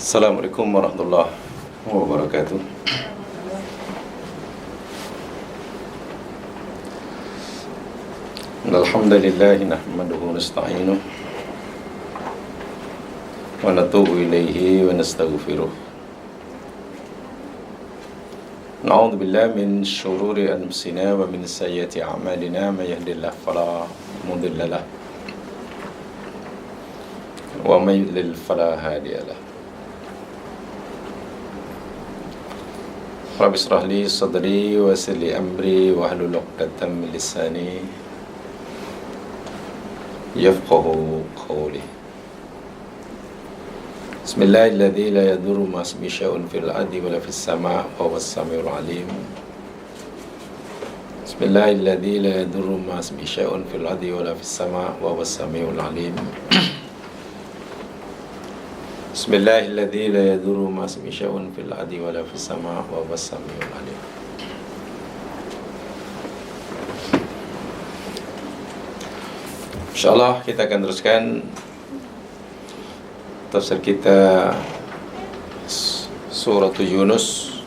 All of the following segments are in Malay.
Assalamualaikum warahmatullahi wabarakatuh. Alhamdulillah nahmaduhu wa nasta'inuh wa natubu ilaihi wa nastaghfiruh. Na'udzu billahi min syururi anfusina wa min sayyiati a'malina, may yahdihillahu fala mudilla lahu wa may yudlil fala hadiya lahu. Rabbi shrah li sadri wa yassir li amri wahlul 'uqdatam min lisani yafqahu qawli. Bismillahilladzi la yadurru ma ismihi syai'un fil ardi wala fis sama' wa huwas samiul 'alim. Bismillahilladzi la yadurru ma ismihi syai'un fil ardi wala fis sama' wa huwas samiul 'alim. Bismillahilladzi la yadurru ma ismihi syai'un fil ardi wala fis sama' wa huwas samiul 'alim. InsyaAllah kita akan teruskan tafsir kita surah Yunus.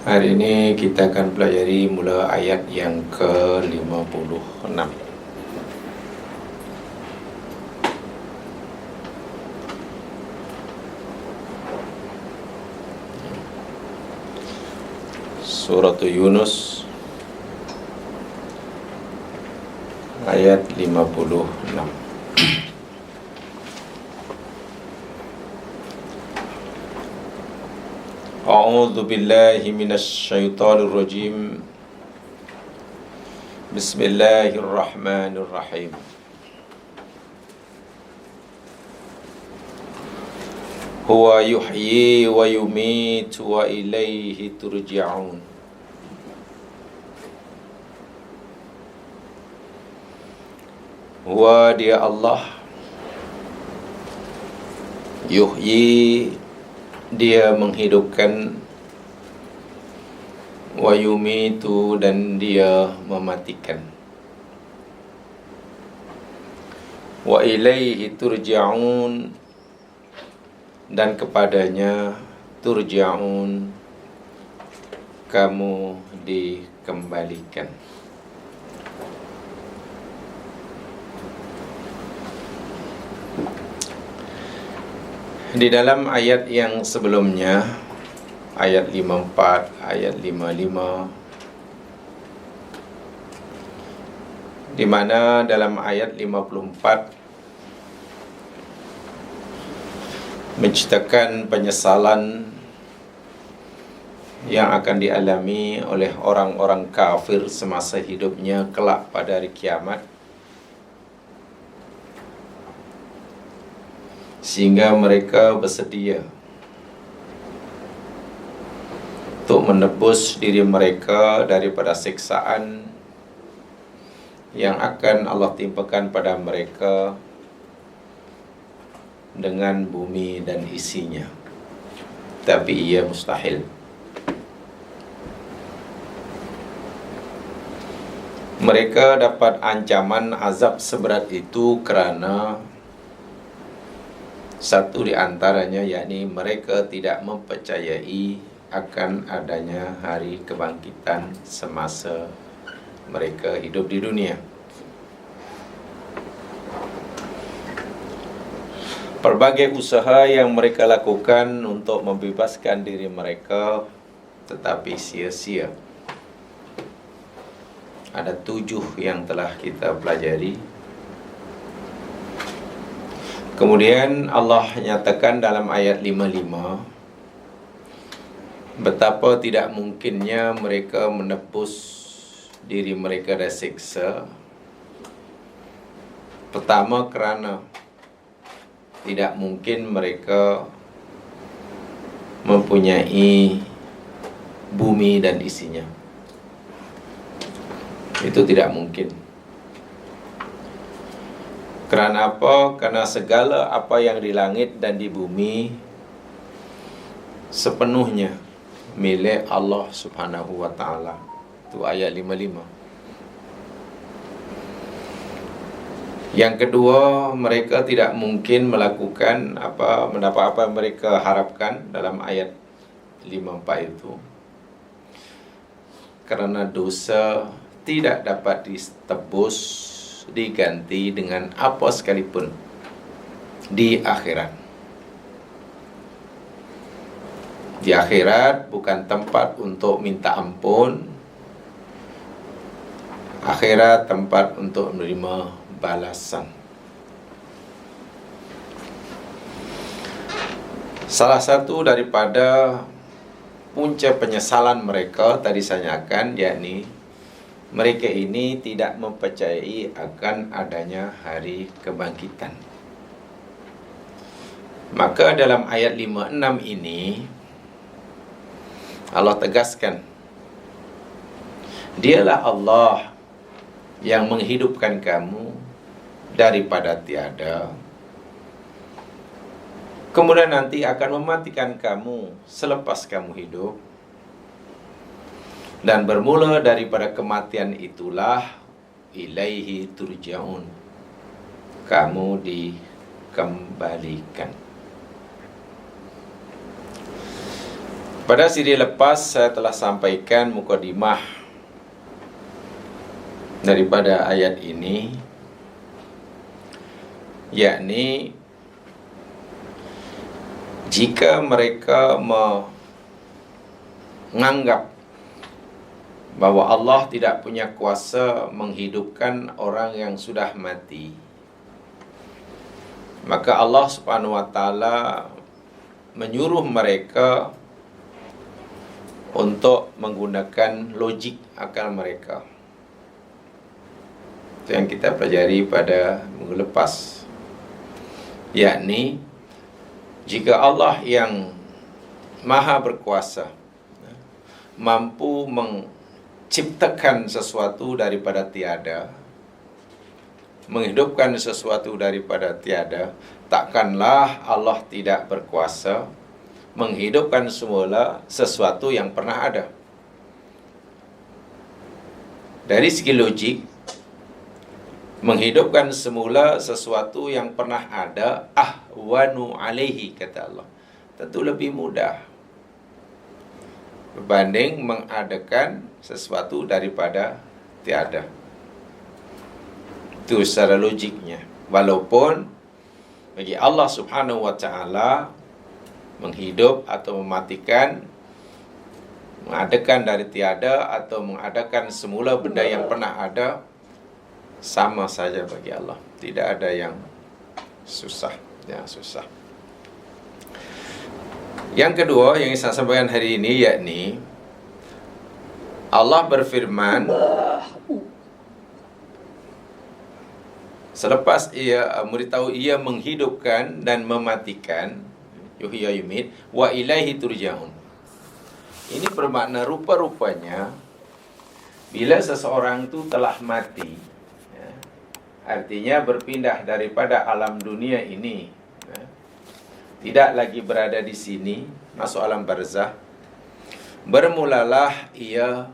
Hari ini kita akan pelajari mula ayat yang ke-56. Surah Yunus ayat 56. A'udzu billahi minasy syaithanir rajim. Bismillahirrahmanirrahim. Huwa yuhyi wa yumitu wa ilaihi turja'un. Huwa dia Allah, yuhyi dia menghidupkan, wa yumitu dan dia mematikan, wa ilaihi turja'un dan kepadanya turja'un kamu dikembalikan. Di dalam ayat yang sebelumnya, ayat 54, ayat 55, di mana dalam ayat 54 menceritakan penyesalan yang akan dialami oleh orang-orang kafir semasa hidupnya kelak pada hari kiamat, sehingga mereka bersedia untuk menebus diri mereka daripada siksaan yang akan Allah timpakan pada mereka dengan bumi dan isinya. Tapi ia mustahil. Mereka dapat ancaman azab seberat itu kerana satu di antaranya, yakni mereka tidak mempercayai akan adanya hari kebangkitan semasa mereka hidup di dunia. Pelbagai usaha yang mereka lakukan untuk membebaskan diri mereka tetapi sia-sia. Ada 7 yang telah kita pelajari. Kemudian Allah nyatakan dalam ayat 55 betapa tidak mungkinnya mereka menebus diri mereka dari siksa. Pertama, kerana tidak mungkin mereka mempunyai bumi dan isinya. Itu tidak mungkin. Kerana apa? Kerana segala apa yang di langit dan di bumi sepenuhnya milik Allah Subhanahu wa ta'ala. Itu ayat 55. Yang kedua, mereka tidak mungkin melakukan mendapat apa yang mereka harapkan dalam ayat 54 itu, karena dosa tidak dapat ditebus, diganti dengan apa sekalipun di akhirat. Di akhirat bukan tempat untuk minta ampun. Akhirat tempat untuk menerima balasan. Salah satu daripada punca penyesalan mereka tadi saya nyatakan, yakni mereka ini tidak mempercayai akan adanya hari kebangkitan. Maka dalam ayat 56 ini Allah tegaskan, Dialah Allah yang menghidupkan kamu daripada tiada, kemudian nanti akan mematikan kamu selepas kamu hidup, dan bermula daripada kematian itulah ilaihi turja'un, kamu dikembalikan. Pada siri lepas saya telah sampaikan mukadimah daripada ayat ini, yakni jika mereka menganggap bahwa Allah tidak punya kuasa menghidupkan orang yang sudah mati, maka Allah Subhanahu wa taala menyuruh mereka untuk menggunakan logik akal mereka. Itu yang kita pelajari pada minggu lepas, yakni jika Allah yang maha berkuasa mampu menciptakan sesuatu daripada tiada, menghidupkan sesuatu daripada tiada, takkanlah Allah tidak berkuasa menghidupkan semula sesuatu yang pernah ada. Dari segi logik, menghidupkan semula sesuatu yang pernah ada ahwanu alaihi, kata Allah, tentu lebih mudah berbanding mengadakan sesuatu daripada tiada. Itu secara logiknya. Walaupun bagi Allah Subhanahu wa taala menghidup atau mematikan, mengadakan dari tiada atau mengadakan semula benda yang pernah ada, sama saja bagi Allah. Tidak ada yang susah. Yang kedua yang saya sampaikan hari ini, yakni Allah berfirman selepas ia memberitahu ia menghidupkan dan mematikan, yuhyi wa yumit, wa ilaihi turja'un. Ini bermakna rupa-rupanya bila seseorang itu telah mati, artinya berpindah daripada alam dunia ini, tidak lagi berada di sini, masuk alam barzah, bermulalah ia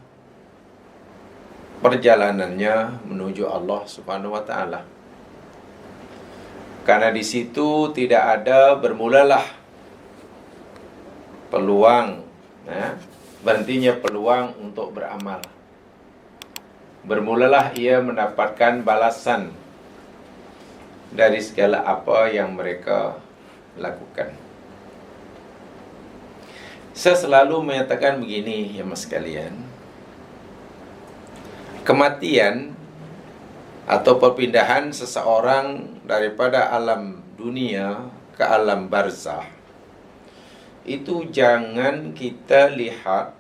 perjalanannya menuju Allah Subhanahu wa taala. Karena di situ tidak ada bermulalah peluang, berhentinya peluang untuk beramal. Bermulalah ia mendapatkan balasan dari segala apa yang mereka lakukan. Saya selalu menyatakan begini, ya mas sekalian, kematian atau perpindahan seseorang daripada alam dunia ke alam barzah itu jangan kita lihat,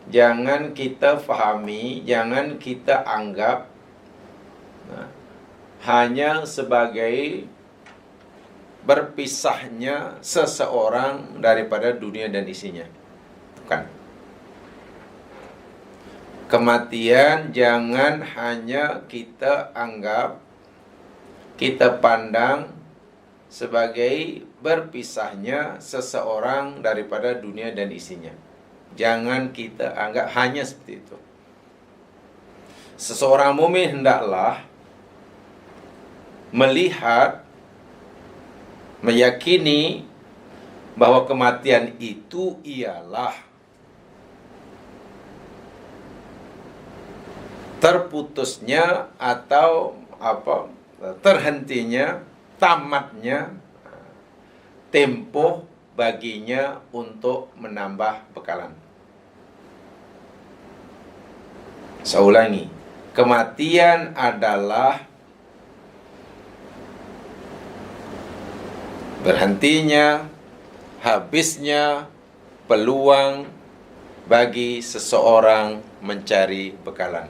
jangan kita fahami, jangan kita anggap hanya sebagai berpisahnya seseorang daripada dunia dan isinya. Bukan. Kematian jangan hanya kita anggap, kita pandang sebagai berpisahnya seseorang daripada dunia dan isinya. Jangan kita anggap hanya seperti itu. Seseorang mukmin hendaklah melihat, meyakini bahwa kematian itu ialah terputusnya atau terhentinya, tamatnya tempo baginya untuk menambah bekalan. Saya ulangi, kematian adalah berhentinya, habisnya peluang bagi seseorang mencari bekalan.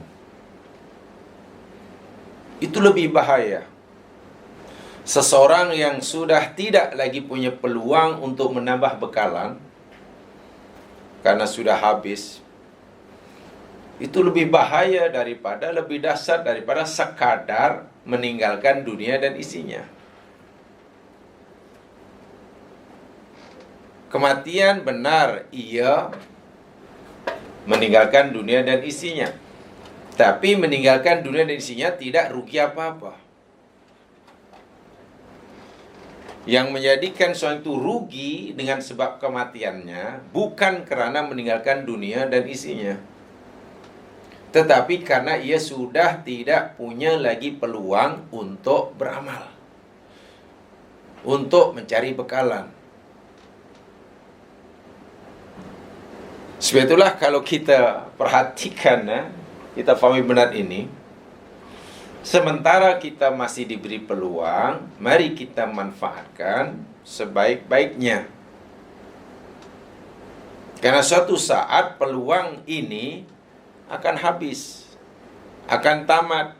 Itu lebih bahaya. Seseorang yang sudah tidak lagi punya peluang untuk menambah bekalan karena sudah habis, itu lebih bahaya daripada, lebih dahsyat daripada sekadar meninggalkan dunia dan isinya. Kematian benar, ia meninggalkan dunia dan isinya. Tapi meninggalkan dunia dan isinya tidak rugi apa-apa. Yang menjadikan seorang itu rugi dengan sebab kematiannya bukan karena meninggalkan dunia dan isinya, tetapi karena ia sudah tidak punya lagi peluang untuk beramal, untuk mencari bekalan. Sebab itulah kalau kita perhatikan, kita pahami benar ini, sementara kita masih diberi peluang, mari kita manfaatkan sebaik-baiknya. Karena suatu saat peluang ini akan habis, akan tamat,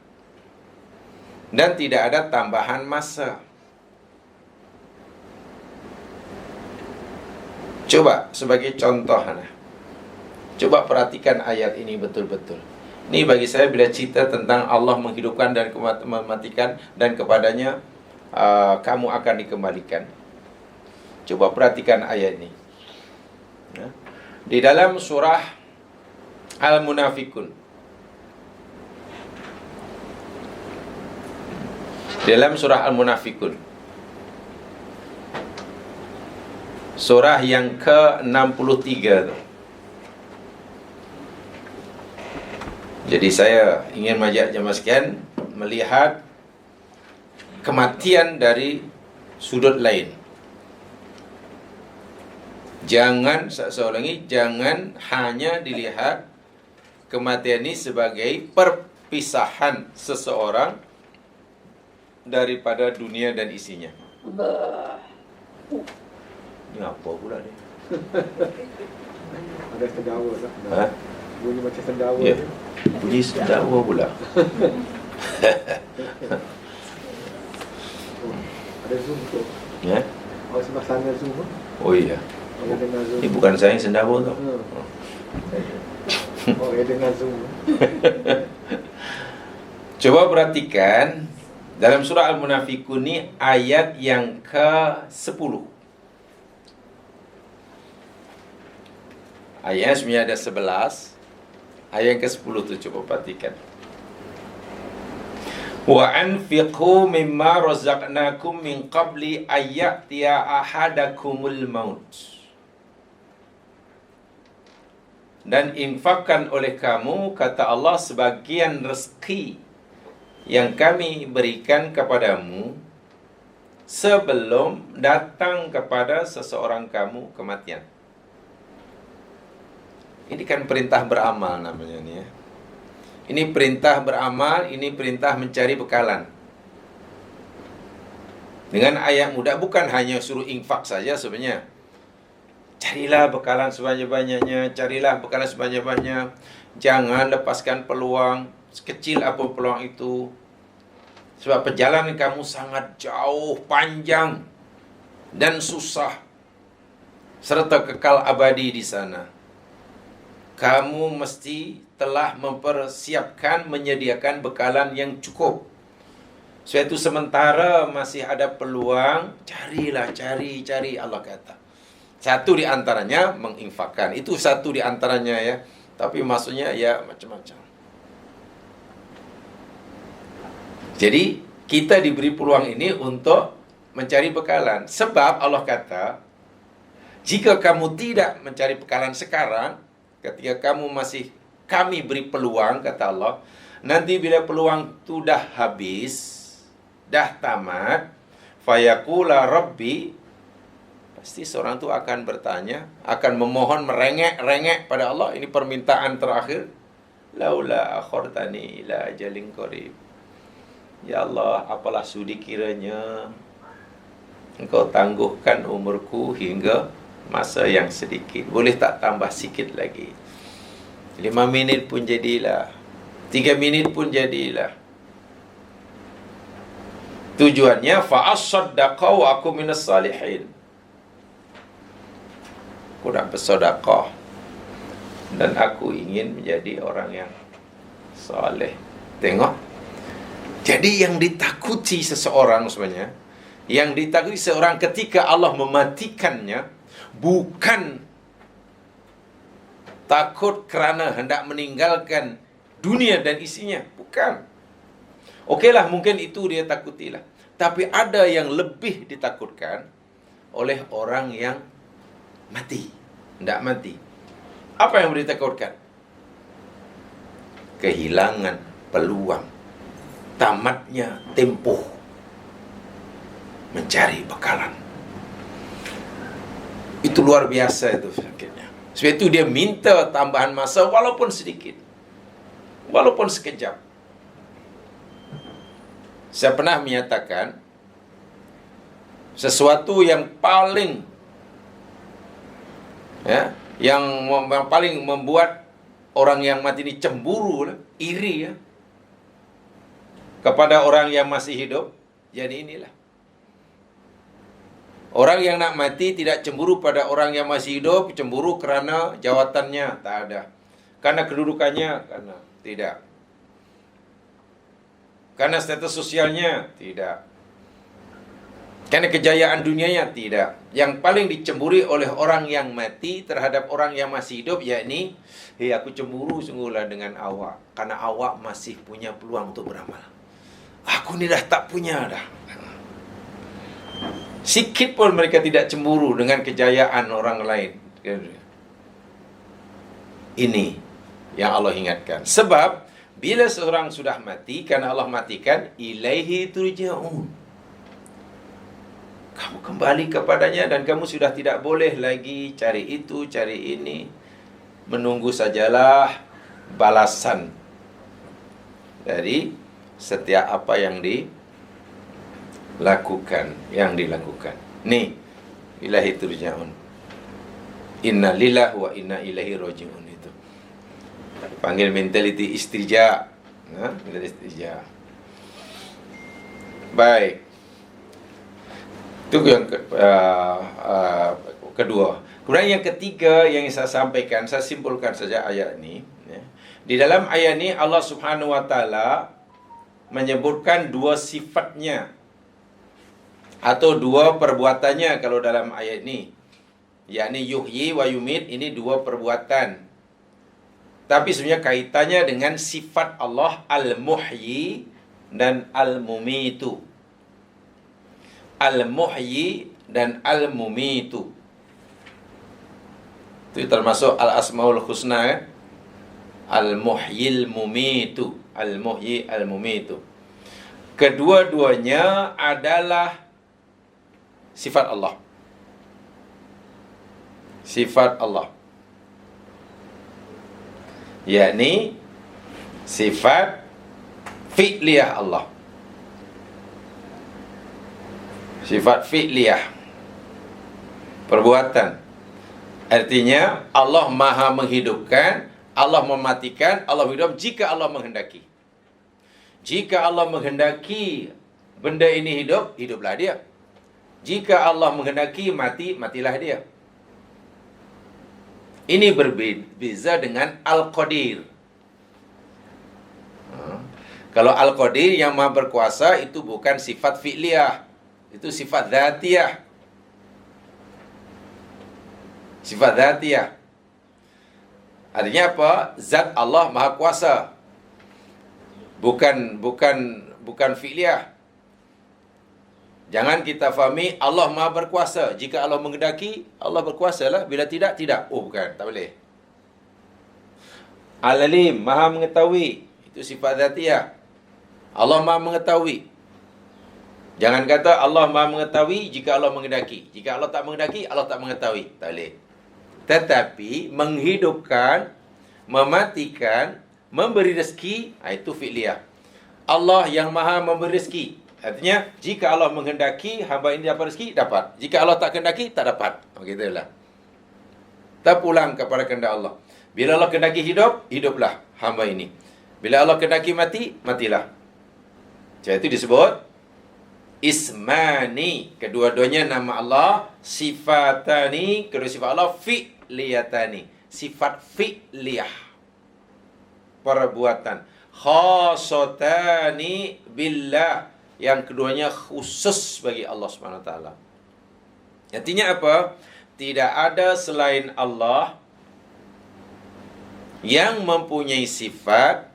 dan tidak ada tambahan masa. Coba sebagai contoh, coba perhatikan ayat ini betul-betul. Ini bagi saya bila cerita tentang Allah menghidupkan dan mematikan, dan kepadanya kamu akan dikembalikan. Coba perhatikan ayat ini. Di dalam surah Al-Munafikun. Dalam surah Al-Munafikun. Surah yang ke-63. Jadi saya ingin mengajak jemaah sekalian melihat kematian dari sudut lain. Jangan, saya ulangi, jangan hanya dilihat kematian ini sebagai perpisahan seseorang daripada dunia dan isinya. Ini apa pula ni? Ada sendawa tak? Ha? Bunyi macam sendawa. Ya. Bunyi sendawa pula. Ada Zoom tu. Ya? Awak sebelah sana Zoom tu. Oh iya. Awak dengar Zoom. Ini bukan saya yang sendawa tau. Awak dengar Zoom. Coba perhatikan dalam surah Al-Munafikun ini ayat yang ke-10. Ayat sebenarnya ada 11. Ayat yang ke-10 tu coba perhatikan. Wa anfiqu mimma razaqnakum min qabli ayyatiya ahadakumul maut. Dan infakkan oleh kamu, kata Allah, sebagian rezeki yang kami berikan kepadamu sebelum datang kepada seseorang kamu kematian. Ini kan perintah beramal namanya ni ya. Ini perintah beramal, ini perintah mencari bekalan. Dengan ayat mudah, bukan hanya suruh infak saja sebenarnya. Carilah bekalan sebanyak-banyaknya, carilah bekalan sebanyak-banyaknya. Jangan lepaskan peluang, sekecil apa peluang itu. Sebab perjalanan kamu sangat jauh, panjang dan susah, serta kekal abadi di sana. Kamu mesti telah mempersiapkan, menyediakan bekalan yang cukup. Suatu sementara masih ada peluang, carilah, cari Allah kata. Satu di antaranya menginfakkan. Itu satu di antaranya ya. Tapi maksudnya ya macam-macam. Jadi kita diberi peluang ini untuk mencari bekalan. Sebab Allah kata, jika kamu tidak mencari bekalan sekarang, ketika kamu masih kami beri peluang, kata Allah, nanti bila peluang itu dah habis, dah tamat, fayaqula rabbi, pasti seorang itu akan bertanya, akan memohon, merengek-rengek pada Allah. Ini permintaan terakhir. Laula akhartani ila ajalin qarib. Ya Allah, apalah sudi kiranya Engkau tangguhkan umurku hingga masa yang sedikit. Boleh tak tambah sikit lagi? 5 minit pun jadilah, 3 minit pun jadilah. Tujuannya fa'asaddaqa wa aku minas salihin. Aku nak bersedekah dan aku ingin menjadi orang yang soleh. Tengok. Jadi yang ditakuti seseorang sebenarnya, yang ditakuti seorang ketika Allah mematikannya, bukan takut kerana hendak meninggalkan dunia dan isinya. Bukan. Okeylah, mungkin itu dia takutilah. Tapi ada yang lebih ditakutkan oleh orang yang mati. Hendak mati. Apa yang boleh ditakutkan? Kehilangan peluang, tamatnya tempoh mencari bekalan. Itu luar biasa itu sakitnya. Sebab itu dia minta tambahan masa walaupun sedikit, walaupun sekejap. Saya pernah menyatakan sesuatu yang paling yang paling membuat orang yang mati ini cemburu, iri kepada orang yang masih hidup. Jadi inilah, orang yang nak mati tidak cemburu pada orang yang masih hidup, cemburu kerana jawatannya, tak ada. Karena kedudukannya, karena tidak. Karena status sosialnya, tidak. Karena kejayaan dunianya, tidak. Yang paling dicemburi oleh orang yang mati terhadap orang yang masih hidup, yakni, hei, aku cemburu sungguhlah dengan awak, karena awak masih punya peluang untuk beramal. Aku ni dah tak punya dah. Sikit pun mereka tidak cemburu dengan kejayaan orang lain. Ini yang Allah ingatkan. Sebab bila seorang sudah mati, karena Allah matikan, ilaihi turja'un. Kamu kembali kepadanya dan kamu sudah tidak boleh lagi cari itu, cari ini. Menunggu sajalah balasan dari setiap apa yang dilakukan, Nih, ilahi turja'un. Inna lillahi wa inna ilaihi raji'un itu. Panggil mentality istirja. Mentality istirja. Baik. Itu yang kedua. Kemudian yang ketiga yang saya sampaikan, saya simpulkan saja ayat ini. Di dalam ayat ini Allah Subhanahu wa taala menyebutkan dua sifatnya atau dua perbuatannya kalau dalam ayat ini, yakni yuhyi wa yumit. Ini dua perbuatan, tapi sebenarnya kaitannya dengan sifat Allah al-muhyi dan al-mumitu. Al-muhyi dan al-mumitu itu termasuk al-asmaul husna. Al-muhyil mumitu, al-muhyi al-mumitu. Kedua-duanya adalah sifat Allah. Sifat Allah, yakni sifat fi'liyah Allah. Sifat fi'liyah, perbuatan. Artinya Allah maha menghidupkan, Allah mematikan, Allah hidup jika Allah menghendaki. Jika Allah menghendaki benda ini hidup, hiduplah dia. Jika Allah menghendaki mati, matilah dia. Ini berbeza dengan Al-Qadir. Kalau Al-Qadir yang maha berkuasa, itu bukan sifat fi'liyah, itu sifat dzatiyah. Sifat dzatiyah artinya apa? Zat Allah maha kuasa. Bukan fi'liyah. Jangan kita fahami Allah Maha berkuasa. Jika Allah menghendaki, Allah berkuasa lah. Bila tidak, tidak. Oh, bukan. Tak boleh. Al-Alim, Maha mengetahui. Itu sifat zatiah. Allah Maha mengetahui. Jangan kata Allah Maha mengetahui jika Allah menghendaki. Jika Allah tak menghendaki, Allah tak mengetahui. Tak boleh. Tetapi menghidupkan, mematikan, memberi rezeki, itu fi'liyah. Allah yang Maha memberi rezeki. Artinya, jika Allah menghendaki, hamba ini dapat rezeki, dapat. Jika Allah tak kehendaki, tak dapat. Begitulah. Terpulang kepada kehendak Allah. Bila Allah kehendaki hidup, hiduplah hamba ini. Bila Allah kehendaki mati, matilah. Jadi itu disebut Ismani. Kedua-duanya nama Allah. Sifatani. Kedua sifat Allah. Fi'liyatani. Sifat fi'liyah. Perbuatan. Khasatani billah. Yang keduanya khusus bagi Allah SWT. Artinya apa? Tidak ada selain Allah yang mempunyai sifat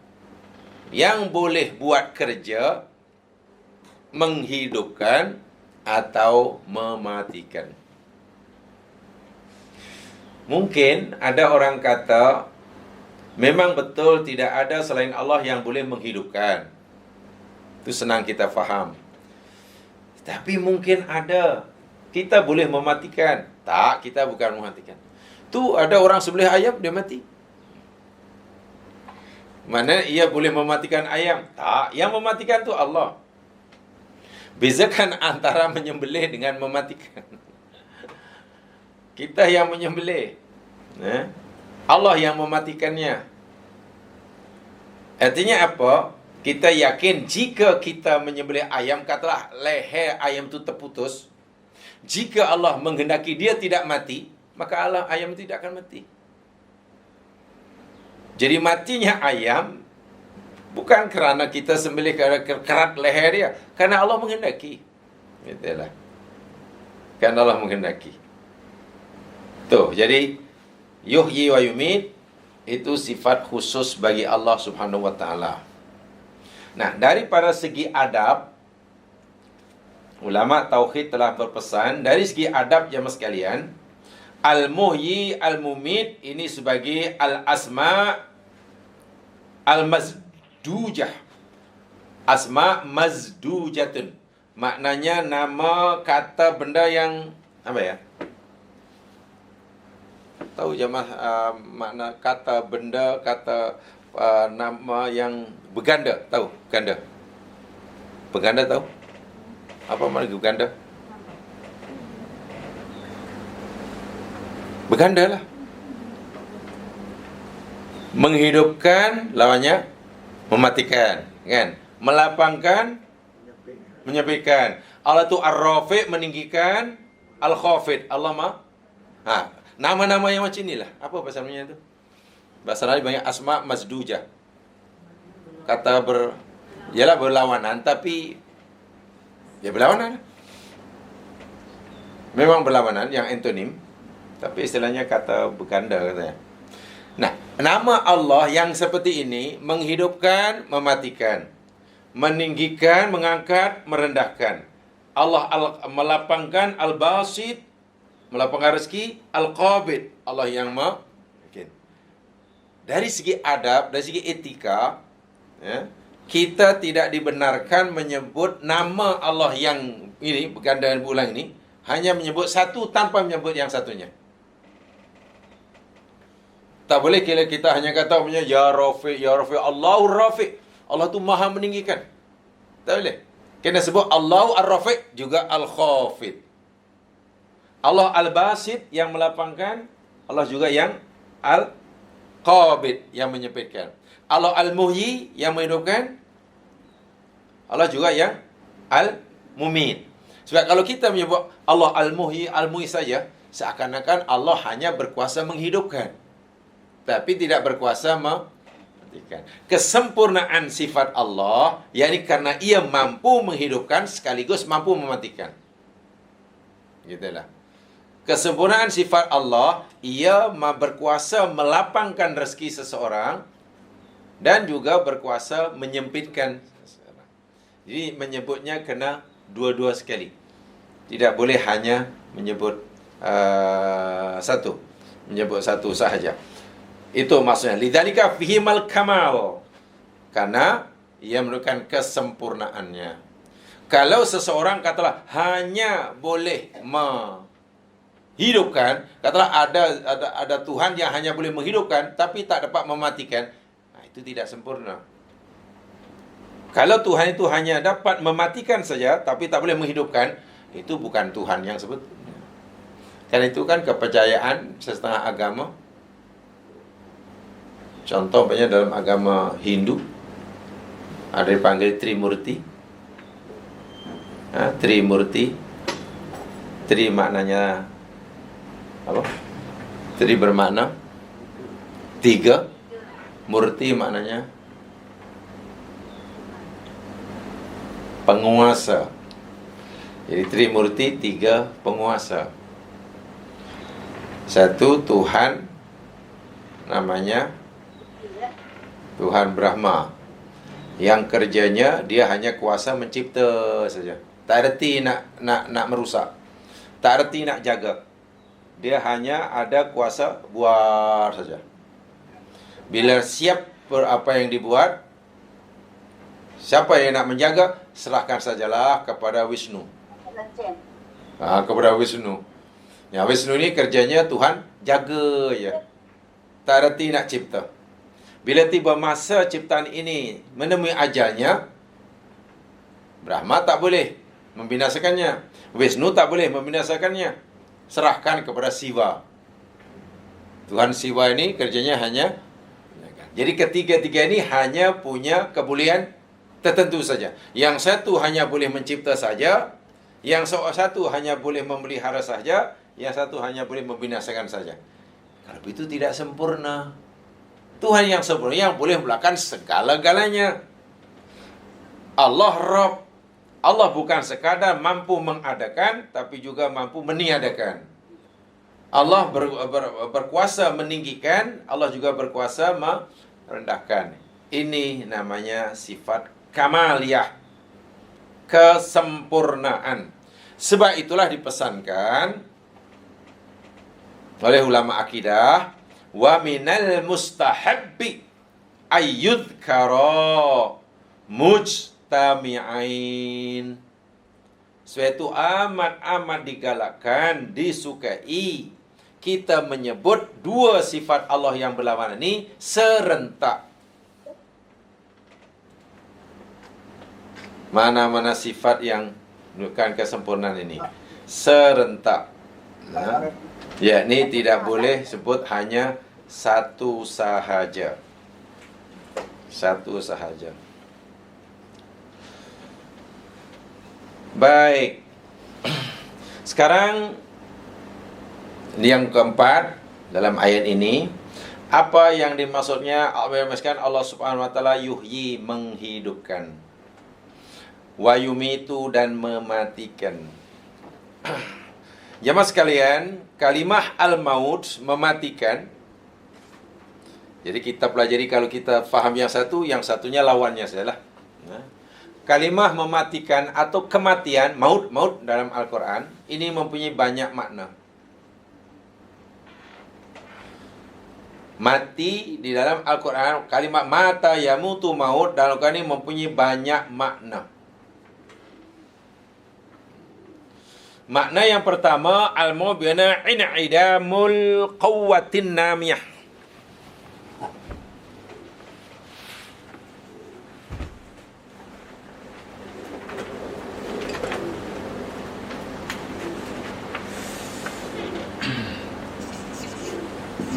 yang boleh buat kerja, menghidupkan atau mematikan. Mungkin ada orang kata, memang betul tidak ada selain Allah yang boleh menghidupkan. Itu senang kita faham. Tapi mungkin ada. Kita boleh mematikan. Tak, kita bukan mematikan. Tu ada orang sembelih ayam, dia mati. Mana ia boleh mematikan ayam? Tak, yang mematikan tu Allah. Bezakan antara menyembelih dengan mematikan. Kita yang menyembelih. Allah yang mematikannya. Artinya apa? Kita yakin jika kita menyembelih ayam, katalah leher ayam itu terputus. Jika Allah menghendaki dia tidak mati, maka ayam itu tidak akan mati. Jadi matinya ayam bukan kerana kita sembelih kerat leher dia, kerana Allah menghendaki. Itulah. Kerana Allah menghendaki. Tuh, jadi yuhyi wa yumit itu sifat khusus bagi Allah Subhanahu wa taala. Nah, daripada segi adab, ulama tauhid telah berpesan, dari segi adab jemaah sekalian, al-muhyi, al-mumit ini sebagai al-asma al-mazdujah. Asma mazdujatun. Maknanya nama kata benda yang apa ya? Tahu jemaah makna kata benda, kata nama yang berganda, tahu? Berganda. Berganda tahu? Apa makna berganda? Berganda lah. Menghidupkan, lawannya mematikan, kan? Melapangkan, menyepikan. Allah tu ar-rafi', meninggikan, al-khafid. Allah nama-nama yang macam inilah. Apa bahasa namanya tu? Bahasa Arab banyak asma mazdujah. Kata berlawanan, tapi ya berlawanan. Memang berlawanan yang antonim, tapi istilahnya kata berganda katanya. Nah, nama Allah yang seperti ini menghidupkan, mematikan, meninggikan, mengangkat, merendahkan. Allah melapangkan, al-basit, melapangkan rezeki, al-qabid, Allah yang dari segi adab, dari segi etika, ya, kita tidak dibenarkan menyebut nama Allah yang ini, berganda dan berulang ini, hanya menyebut satu tanpa menyebut yang satunya. Tak boleh kita hanya kata ya Rafiq, ya Rafiq, Allahur Rafiq. Allah tu maha meninggikan. Tak boleh. Kena sebut Allahu Ar-Rafiq, juga Al-Khafid. Allah Al-Basit yang melapangkan, Allah juga yang Al-Qabid yang menyempitkan. Allah Al-Muhyi yang menghidupkan, Allah juga yang Al-Mumit. Sebab kalau kita menyebut Allah Al-Muhyi, Al-Muhyi saja, seakan-akan Allah hanya berkuasa menghidupkan, tapi tidak berkuasa mematikan. Kesempurnaan sifat Allah, yakni karena ia mampu menghidupkan sekaligus mampu mematikan. Gitulah. Kesempurnaan sifat Allah, ia berkuasa melapangkan rezeki seseorang dan juga berkuasa menyempitkan seseorang. Jadi menyebutnya kena dua-dua sekali. Tidak boleh hanya menyebut satu. Menyebut satu sahaja. Itu maksudnya. Lidzalika fihimal kamal. Karena ia menunjukkan kesempurnaannya. Kalau seseorang katalah hanya boleh menghidupkan, katalah ada Tuhan yang hanya boleh menghidupkan tapi tak dapat mematikan, nah, itu tidak sempurna. Kalau Tuhan itu hanya dapat mematikan saja tapi tak boleh menghidupkan, itu bukan Tuhan yang sebetulnya. Karena itu kan kepercayaan setengah agama. Contoh banyak dalam agama Hindu ada dipanggil Trimurti. Trimurti. Tri maknanya apa? Tri bermakna tiga. Murti maknanya penguasa. Jadi Trimurti, tiga penguasa. Satu Tuhan, namanya Tuhan Brahma, yang kerjanya dia hanya kuasa mencipta saja. Tak erti nak merusak. Tak erti nak jaga. Dia hanya ada kuasa buat saja. Bila siap apa yang dibuat, siapa yang nak menjaga, serahkan sajalah kepada Wisnu. Kepada Wisnu. Ya, Wisnu ni kerjanya Tuhan jaga je. Tak erti nak cipta. Bila tiba masa ciptaan ini menemui ajalnya, Brahma tak boleh membinasakannya. Wisnu tak boleh membinasakannya. Serahkan kepada Siva. Tuhan Siva ini kerjanya hanya. Jadi ketiga-tiga ini hanya punya kebolehan tertentu saja. Yang satu hanya boleh mencipta saja. Yang satu hanya boleh memelihara saja. Yang satu hanya boleh membinasakan saja. Kalau itu tidak sempurna. Tuhan yang sempurna yang boleh melakukan segala-galanya. Allah Rabb. Allah bukan sekadar mampu mengadakan, tapi juga mampu meniadakan. Allah berkuasa meninggikan, Allah juga berkuasa merendahkan. Ini namanya sifat kamaliyah, kesempurnaan. Sebab itulah dipesankan oleh ulama akidah, wa minal mustahabbi ayyudhkara mujtami'ain. Suatu amat digalakkan, disukai kita menyebut dua sifat Allah yang berlawanan ini serentak. Mana-mana sifat yang menunjukkan kesempurnaan ini serentak. Nah, yakni tidak boleh sebut hanya satu sahaja. Satu sahaja. Baik. Sekarang yang keempat dalam ayat ini, apa yang dimaksudnya Allah Subhanahu wa taala yuhyi, menghidupkan, wa yumitu, dan mematikan. Jemaah sekalian, kalimah al-maut, mematikan. Jadi kita pelajari, kalau kita faham yang satu, yang satunya lawannya sajalah. Kalimah mematikan atau kematian, maut dalam Al-Quran, ini mempunyai banyak makna. Mati di dalam Al-Quran, kalimat mata yamutu maut dalam Al-Quran ini mempunyai banyak makna. Makna yang pertama, al-maut bi'ana in'idamul qawwatin namiyah.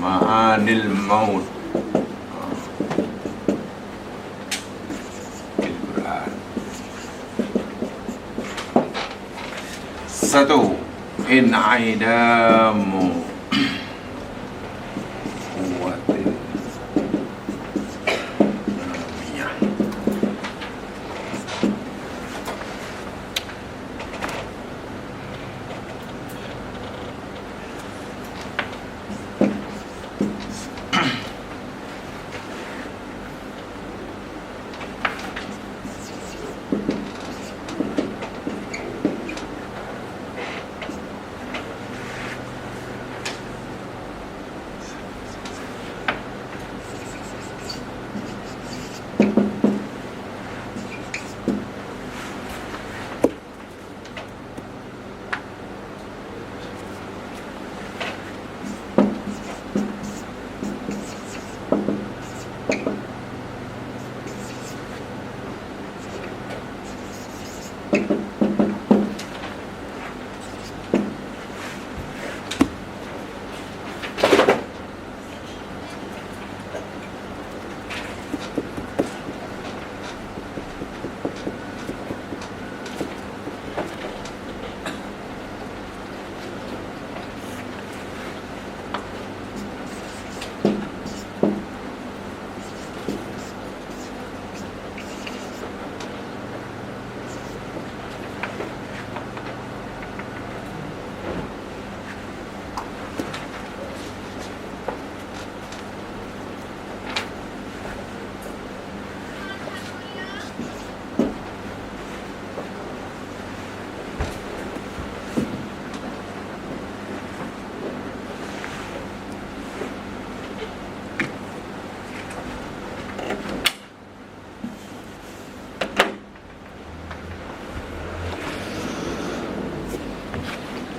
Ma'anil maut. Al-Quran. Satu, in'idamu quwwatin namiyah.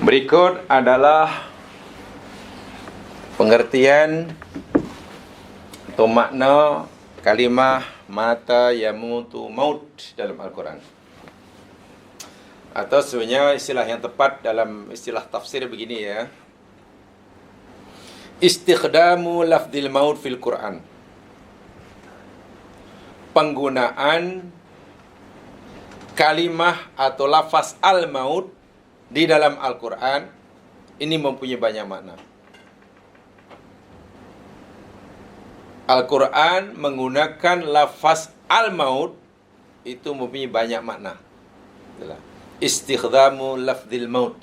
Berikut adalah pengertian atau makna kalimah mata yamutu maut dalam Al-Quran. Atau sebenarnya istilah yang tepat dalam istilah tafsir begini ya. Istikhdamu lafdil maut fil Quran. Penggunaan kalimah atau lafaz al-maut di dalam Al-Quran ini mempunyai banyak makna. Al-Quran menggunakan lafaz al-maut itu mempunyai banyak makna. Istikhdamu lafzil maut.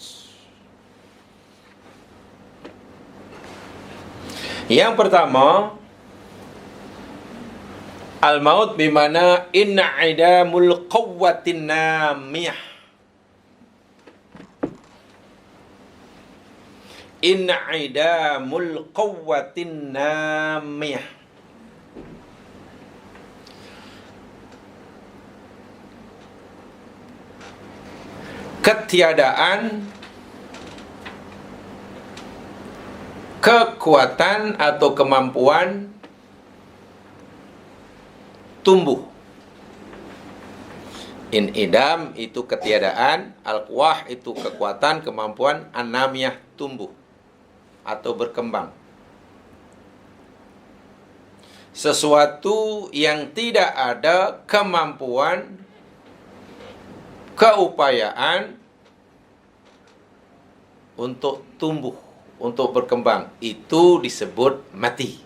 Yang pertama, al-maut bimana in'idamul quwwatin namiyah. In'idamul quwwatin namiyah. Ketiadaan kekuatan atau kemampuan tumbuh. In'idam itu ketiadaan, al-quwah itu kekuatan, kemampuan, an-namiyah tumbuh atau berkembang. Sesuatu yang tidak ada kemampuan, keupayaan untuk tumbuh, untuk berkembang, itu disebut mati.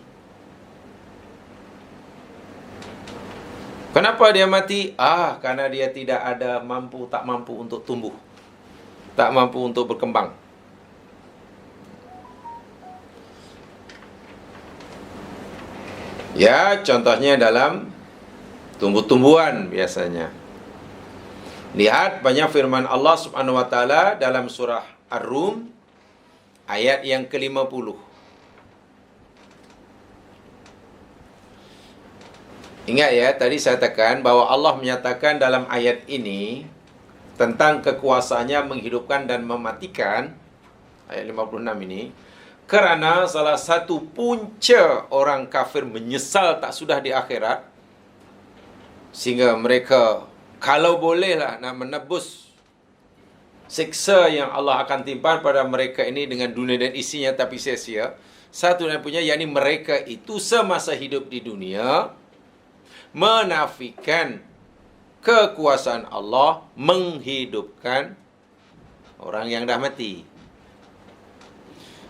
Kenapa dia mati? Karena dia tidak ada tak mampu untuk tumbuh, tak mampu untuk berkembang. Ya, contohnya dalam tumbuh-tumbuhan biasanya. Lihat banyak firman Allah Subhanahu wa taala dalam surah Ar-Rum ayat yang ke-50. Ingat ya, tadi saya katakan bahwa Allah menyatakan dalam ayat ini tentang kekuasaannya menghidupkan dan mematikan, ayat 56 ini, kerana salah satu punca orang kafir menyesal tak sudah di akhirat, sehingga mereka kalau bolehlah nak menebus siksa yang Allah akan timpan pada mereka ini dengan dunia dan isinya tapi sia-sia. Satu dan punya, yakni mereka itu semasa hidup di dunia menafikan kekuasaan Allah menghidupkan orang yang dah mati.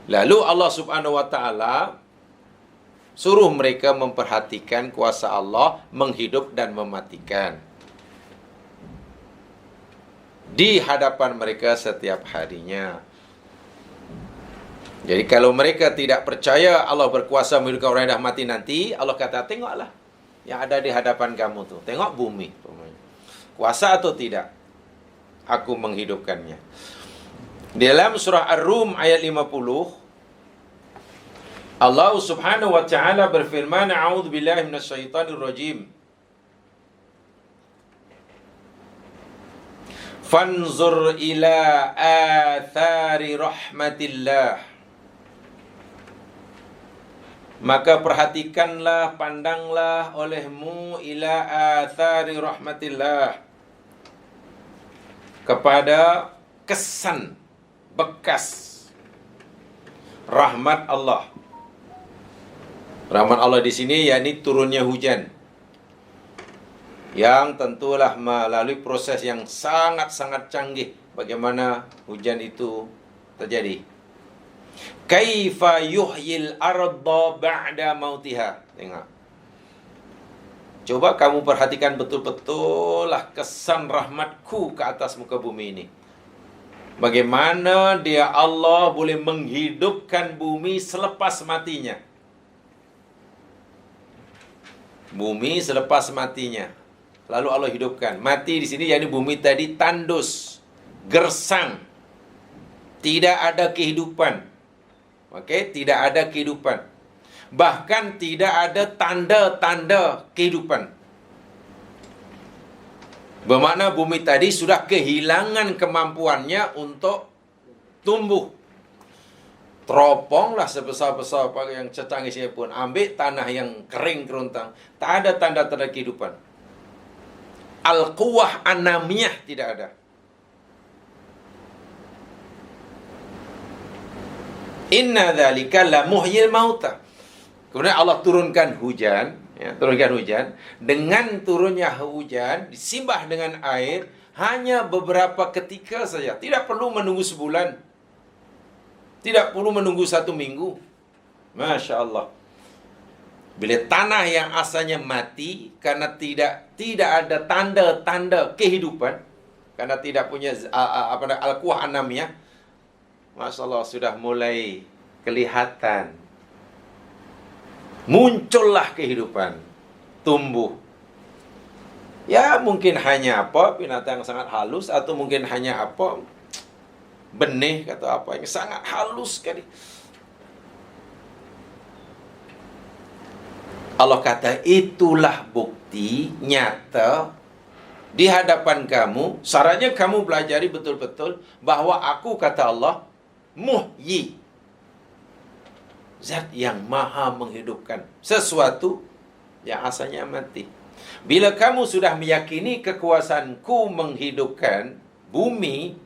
Lalu Allah Subhanahu wa taala suruh mereka memperhatikan kuasa Allah menghidup dan mematikan di hadapan mereka setiap harinya. Jadi kalau mereka tidak percaya Allah berkuasa menghidupkan orang yang dah mati nanti, Allah kata, tengoklah yang ada di hadapan kamu tu. Tengok bumi. Kuasa atau tidak? Aku menghidupkannya. Di dalam surah Ar-Rum ayat 50, Allah Subhanahu wa taala berfirman, A'udzu billahi minasyaitonir rajim. Fanzur ila athari rahmatillah. Maka perhatikanlah, pandanglah olehmu ila athari rahmatillah, kepada kesan, bekas rahmat Allah. Rahmat Allah di sini yakni turunnya hujan, yang tentulah melalui proses yang sangat-sangat canggih bagaimana hujan itu terjadi. Kaifa yuhyil arda ba'da mautiha. Tengok. Coba kamu perhatikan betul-betul lah kesan rahmatku ke atas muka bumi ini. Bagaimana dia Allah boleh menghidupkan bumi selepas matinya. Bumi selepas matinya. Lalu Allah hidupkan. Mati di sini yakni bumi tadi tandus, gersang, tidak ada kehidupan. Okey, tidak ada kehidupan. Bahkan tidak ada tanda-tanda kehidupan. Bermakna bumi tadi sudah kehilangan kemampuannya untuk tumbuh. Teroponglah sebesar-besar yang secanggih pun. Ambil tanah yang kering kerontang. Tak ada tanda-tanda kehidupan. Al-quwah anamiyah tidak ada. Inna dzalika la muhyil mauta. Kemudian Allah turunkan hujan, ya, turunkan hujan. Dengan turunnya hujan disimbah dengan air hanya beberapa ketika saja. Tidak perlu menunggu sebulan. Tidak perlu menunggu 1 minggu. Masya Allah. Bila tanah yang asalnya mati karena tidak ada tanda-tanda kehidupan, karena tidak punya al-quwah anamiyah, Masya Allah, sudah mulai kelihatan. Muncullah kehidupan. Tumbuh. Ya mungkin hanya binatang yang sangat halus, atau mungkin hanya benih atau apa yang sangat halus sekali. Allah kata itulah bukti nyata di hadapan kamu. Syaratnya kamu pelajari betul-betul bahwa aku, kata Allah, muhyi, zat yang maha menghidupkan sesuatu yang asalnya mati. Bila kamu sudah meyakini kekuasaanku menghidupkan bumi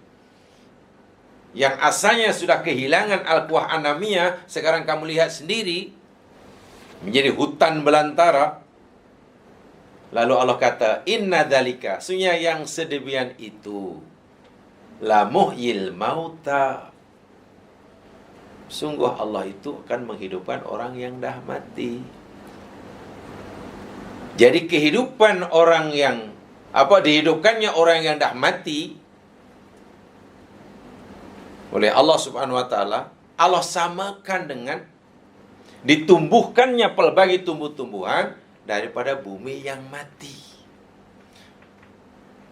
yang asalnya sudah kehilangan al-quwah anamiyah, sekarang kamu lihat sendiri menjadi hutan belantara. Lalu Allah kata, inna dzalika, sesungguhnya yang sedemikian itu, la muhyil mauta, sungguh Allah itu akan menghidupkan orang yang dah mati. Jadi kehidupan orang yang dihidupkannya orang yang dah mati oleh Allah Subhanahu wa taala, Allah samakan dengan ditumbuhkannya pelbagai tumbuh-tumbuhan daripada bumi yang mati.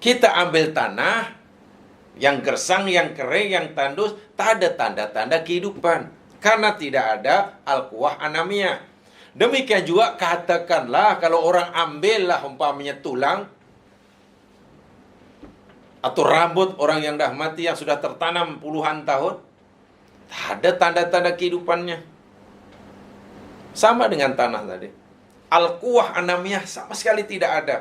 Kita ambil tanah yang gersang, yang kering, yang tandus, tak ada tanda-tanda kehidupan karena tidak ada al-quwah anamiyah. Demikian juga katakanlah kalau orang ambillah umpamanya tulang atau rambut orang yang dah mati yang sudah tertanam puluhan tahun, tak ada tanda-tanda kehidupannya. Sama dengan tanah tadi. Al-quwah anamiyah sama sekali tidak ada.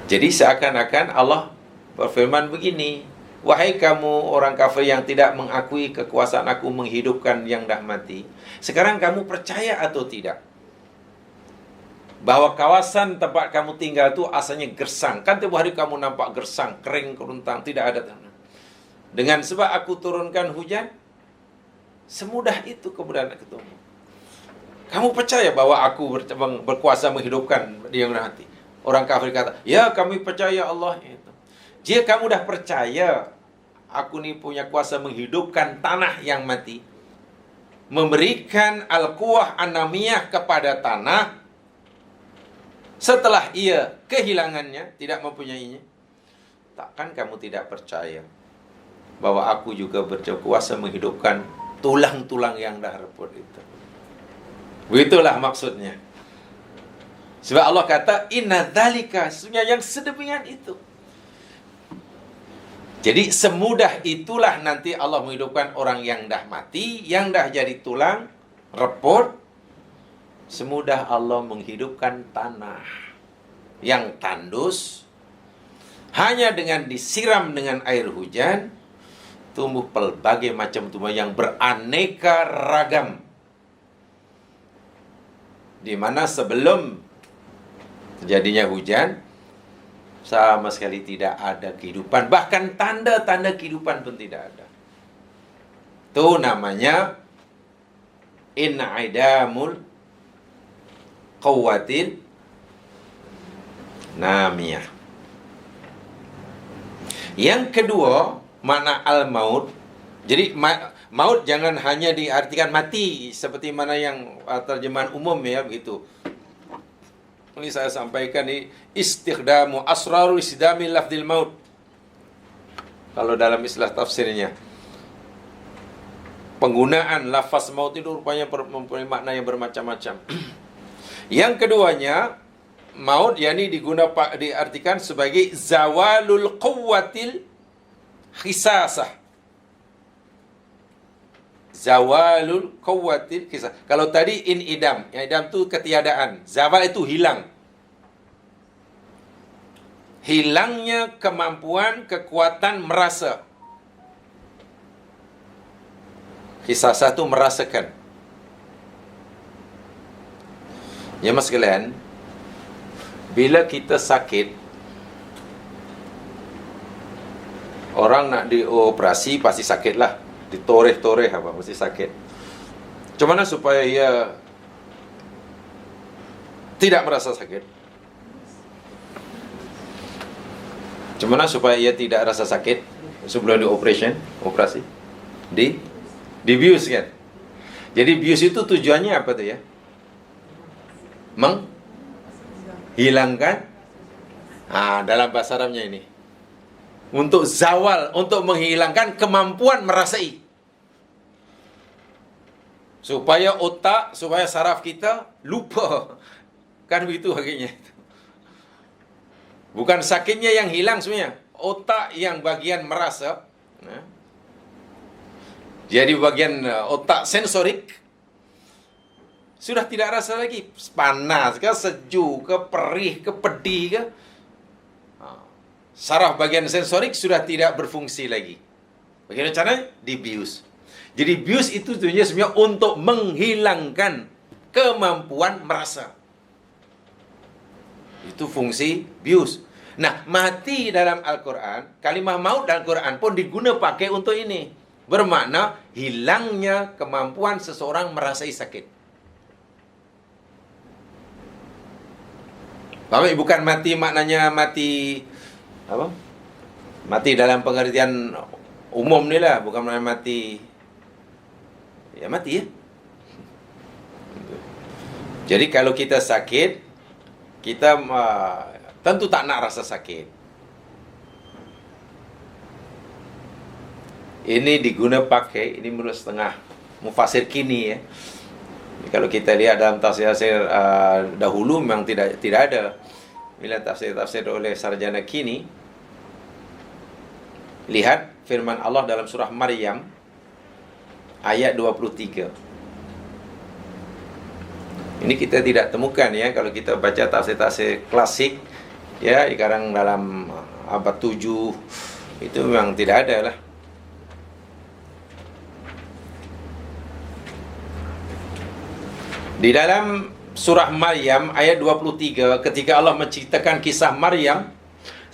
Jadi seakan-akan Allah berfirman begini, wahai kamu orang kafir yang tidak mengakui kekuasaan aku menghidupkan yang dah mati, sekarang kamu percaya atau tidak bahwa kawasan tempat kamu tinggal itu asalnya gersang? Kan tiap hari kamu nampak gersang, kering, keruntang, tidak ada tanah. Dengan sebab aku turunkan hujan, semudah itu kemudian ketemu. Kamu percaya bahwa aku berkuasa menghidupkan dia yang mati? Orang kafir kata, ya kami percaya Allah itu. Jika kamu dah percaya aku ni punya kuasa menghidupkan tanah yang mati, memberikan al-quwah anamiyah kepada tanah setelah ia kehilangannya, tidak mempunyainya, takkan kamu tidak percaya bahwa aku juga berkuasa menghidupkan tulang-tulang yang dah reput itu. Begitulah maksudnya. Sebab Allah kata, inna dzalika, sesungguhnya yang sedemikian itu. Jadi semudah itulah nanti Allah menghidupkan orang yang dah mati, yang dah jadi tulang, reput. Semudah Allah menghidupkan tanah yang tandus, hanya dengan disiram dengan air hujan, tumbuh pelbagai macam tumbuhan yang beraneka ragam. Di mana sebelum terjadinya hujan, sama sekali tidak ada kehidupan. Bahkan tanda-tanda kehidupan pun tidak ada. Itu namanya in'idamul quwwatil namiyah. Yang kedua, makna al-maut. Jadi maut jangan hanya diartikan mati seperti mana yang terjemahan umum ya begitu. Ini saya sampaikan ini istikhdamu asrarul istidami lafdil maut. Kalau dalam istilah tafsirnya, penggunaan lafaz maut itu rupanya mempunyai makna yang bermacam-macam. Yang keduanya, maut yakni diartikan sebagai zawalul quwwatil khisasah. Zawalul quwwatil khisasah. Kalau tadi inidam, idam tu ketiadaan, zawal itu hilang. Hilangnya kemampuan, kekuatan merasa. Khisasah tu merasakan. Ya mas sekalian, bila kita sakit, orang nak dioperasi pasti sakit lah. Ditoreh-toreh apa, pasti sakit. Macam mana supaya ia tidak merasa sakit? Macam mana supaya ia tidak rasa sakit sebelum operasi? Dibius kan? Jadi bius itu tujuannya apa tu ya? Menghilangkan dalam bahasa Arabnya ini untuk zawal, untuk menghilangkan kemampuan merasai, supaya otak, supaya saraf kita lupa. Kan begitu hakikatnya. Bukan sakitnya yang hilang sebenarnya, otak yang bagian merasa. Jadi bagian otak sensorik sudah tidak rasa lagi panas ke, sejuk ke, perih ke, pedih ke. Saraf bagian sensorik sudah tidak berfungsi lagi. Bagaimana caranya? Dibius. Jadi bius itu tujuannya sebenarnya untuk menghilangkan kemampuan merasa. Itu fungsi bius. Nah, mati dalam Al-Quran, kalimah maut dalam Al-Quran pun diguna pakai untuk ini. Bermakna hilangnya kemampuan seseorang merasai sakit. Faham? Bukan mati maknanya mati apa? Mati dalam pengertian umum ni lah, bukan maknanya mati. Ya mati ya. Jadi kalau kita sakit, kita tentu tak nak rasa sakit. Ini diguna pakai, ini menurut setengah mufasir kini ya. Kalau kita lihat dalam tafsir-tafsir dahulu memang tidak ada. Bila tafsir oleh sarjana kini, lihat firman Allah dalam surah Maryam ayat 23. Ini kita tidak temukan ya kalau kita baca tafsir-tafsir klasik ya, sekarang dalam abad 7 itu memang tidak ada lah. Di dalam surah Maryam ayat 23, ketika Allah menceritakan kisah Maryam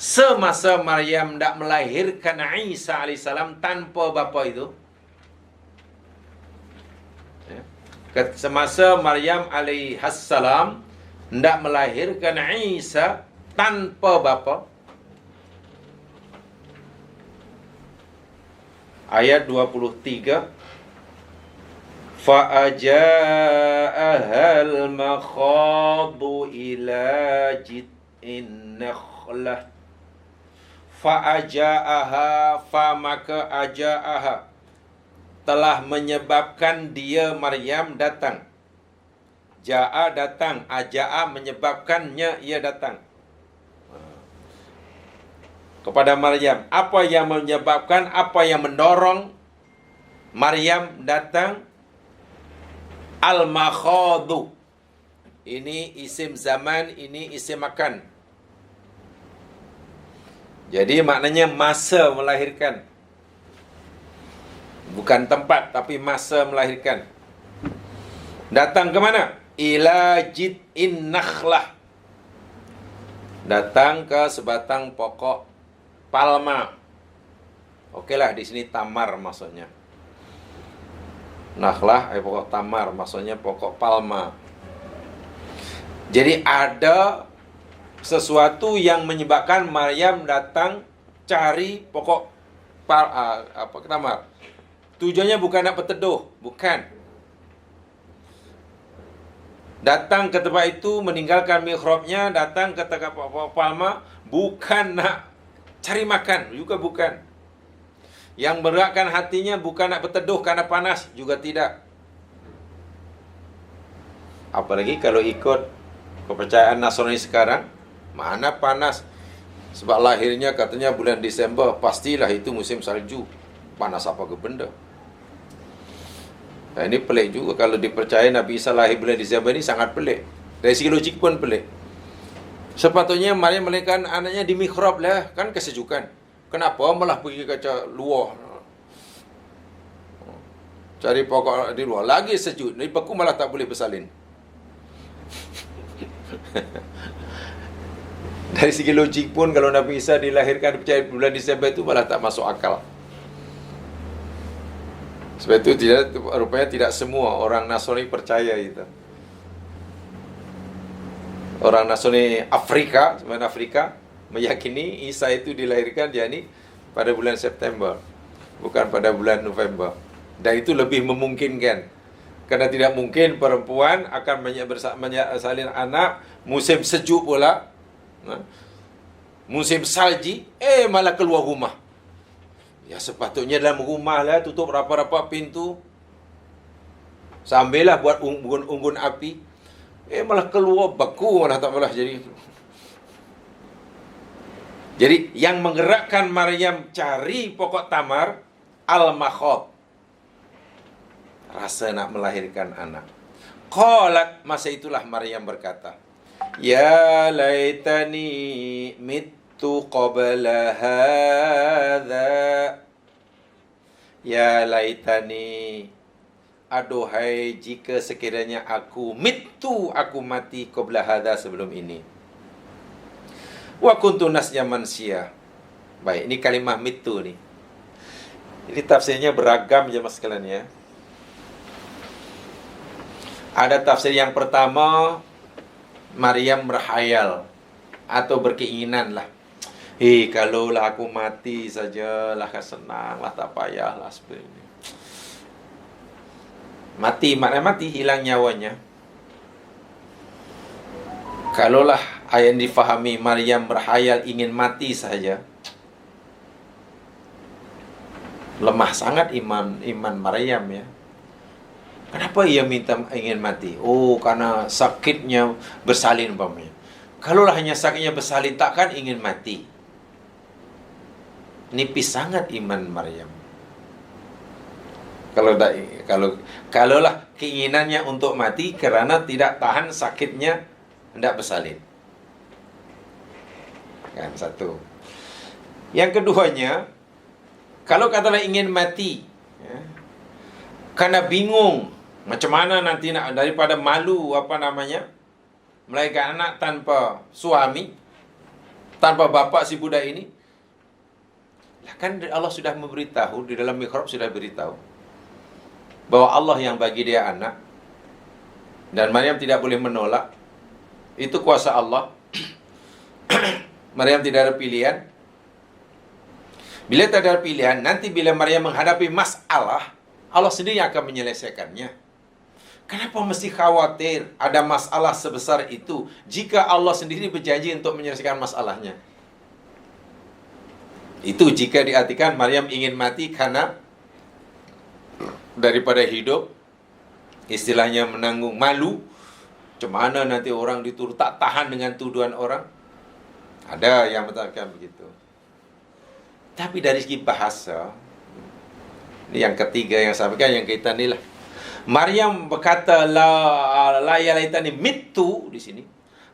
semasa Maryam hendak melahirkan Isa alaihissalam tanpa bapa itu. Semasa Maryam alaihissalam hendak melahirkan Isa tanpa bapa. Ayat 23, فَأَجَاءَهَا الْمَخَاضُ إِلَى جِذْعِ النَّخْلَةِ فَأَجَاءَهَا فَمَكَ أَجَاءَهَا telah menyebabkan dia Maryam datang. Ja'a datang, aja'a menyebabkannya ia datang. Kepada Maryam, apa yang menyebabkan, apa yang mendorong Maryam datang? Al-makhadu. Ini isim zaman, ini isim makan. Jadi maknanya masa melahirkan. Bukan tempat, tapi masa melahirkan. Datang ke mana? Ila jid'in nakhlah. Datang ke sebatang pokok palma. Okeylah, di sini tamar maksudnya. Nakhlah, pokok tamar, maksudnya pokok palma. Jadi ada sesuatu yang menyebabkan Maryam datang cari pokok tamar. Tujuannya bukan nak berteduh, bukan. Datang ke tempat itu, meninggalkan mihrabnya, datang ke tempat pokok palma, bukan nak cari makan, juga bukan. Yang beratkan hatinya bukan nak berteduh kerana panas, juga tidak. Apalagi kalau ikut Kepercayaan Nasrani sekarang, mana panas. Sebab lahirnya katanya bulan Disember, pastilah itu musim salju. Panas apa ke benda. Nah, ini pelik juga kalau dipercaya Nabi Isa lahir bulan Disember, ini sangat pelik. Dari segi logik pun pelik. Sepatutnya Maryam melahirkan anaknya di mihrab lah, kan kesejukan. Kenapa malah pergi kaca luar? Cari pokok di luar, lagi sejuk. Dari beku malah tak boleh bersalin. Dari segi logik pun kalau Nabi Isa dilahirkan percaya bulan Disember itu malah tak masuk akal. Sebab itu rupanya tidak semua orang Nasrani percaya itu. Orang Nasrani Afrika, sebenarnya Afrika, meyakini Isa itu dilahirkan yakni pada bulan September, bukan pada bulan November. Dan itu lebih memungkinkan. Karena tidak mungkin perempuan akan salin anak musim sejuk pula. Musim salji, malah keluar rumah. Ya sepatutnya dalam rumah lah, tutup rapat-rapat pintu. Sambillah buat unggun api. Malah keluar beku, malah tak malah jadi. Jadi yang menggerakkan Maryam cari pokok tamar, al-makhot. Rasa nak melahirkan anak. Qalat, masa itulah Maryam berkata, ya laitani mittu qabla hadha. Ya laitani, aduhai jika sekiranya aku mati qabla hadha, sebelum ini. Wa kuntu nasyan mansiyah. Baik, ini kalimah mittu ni. Ini tafsirnya beragam jemaah sekalian ya. Ada tafsir yang pertama, Maryam berhayal atau berkeinginan lah. Kalaulah aku mati sajalah, senanglah, tak payahlah seperti ini. Mati, maknanya mati, hilang nyawanya. Kalaulah yang difahami Maryam berhayal ingin mati saja, lemah sangat iman Maryam ya. Kenapa ia ingin mati? Karena sakitnya bersalin umpamanya. Kalaulah hanya sakitnya bersalin, takkan ingin mati. Nipis sangat iman Maryam. Kalaulah keinginannya untuk mati kerana tidak tahan sakitnya hendak bersalin. Kan satu. Yang keduanya, kalau katalah ingin mati ya, karena bingung macam mana nanti nak, daripada malu melahirkan anak tanpa suami, tanpa bapa si budak ini. Kan Allah sudah memberitahu, di dalam mihrab sudah beritahu bahwa Allah yang bagi dia anak, dan Maryam tidak boleh menolak. Itu kuasa Allah. Maryam tidak ada pilihan. Bila tak ada pilihan, nanti bila Maryam menghadapi masalah, Allah sendiri akan menyelesaikannya. Kenapa mesti khawatir ada masalah sebesar itu jika Allah sendiri berjanji untuk menyelesaikan masalahnya? Itu jika diartikan Maryam ingin mati karena daripada hidup, istilahnya menanggung malu. Macam mana nanti orang dituduh, tak tahan dengan tuduhan orang. Ada yang mengatakan begitu. Tapi dari segi bahasa, ini yang ketiga yang saya sampaikan, yang kaitan ni lah. Maryam berkata la ya laitani mittu di sini.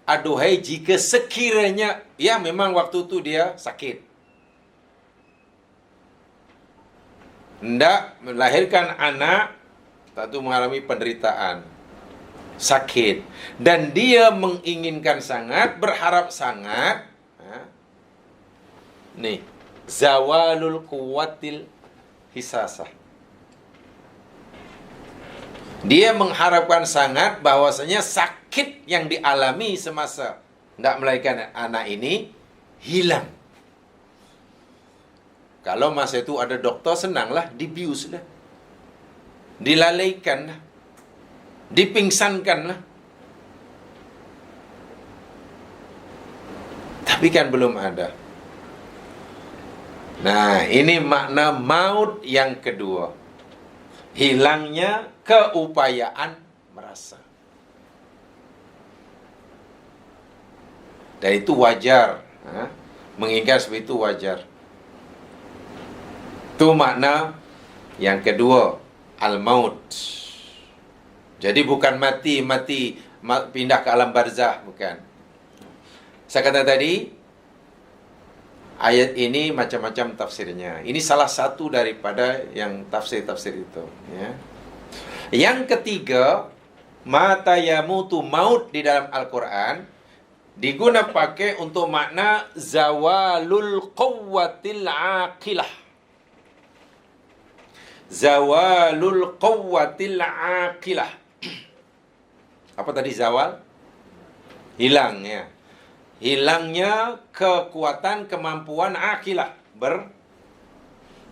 Aduhai jika sekiranya, ya memang waktu tu dia sakit, hendak melahirkan anak, tentu mengalami penderitaan, sakit, dan dia menginginkan sangat, berharap sangat. Nih, zawalul quwwatil hisasah. Dia mengharapkan sangat bahwasanya sakit yang dialami semasa hendak melahirkan anak ini hilang. Kalau masa itu ada doktor, senanglah, dibiuslah, dilalaikanlah, dipingsankanlah. Tapi kan belum ada. Nah, ini makna maut yang kedua. Hilangnya keupayaan merasa. Dan itu wajar. Mengingat seperti itu wajar. Itu makna yang kedua, al-maut. Jadi bukan mati pindah ke alam barzah, bukan. Saya kata tadi, ayat ini macam-macam tafsirnya. Ini salah satu daripada yang tafsir-tafsir itu, ya. Yang ketiga, mata yamutu, maut di dalam Al-Quran diguna pakai untuk makna zawalul quwwatil aqilah. Zawalul quwwatil aqilah. Apa tadi zawal? Hilang, ya. Hilangnya kekuatan, kemampuan aqilah,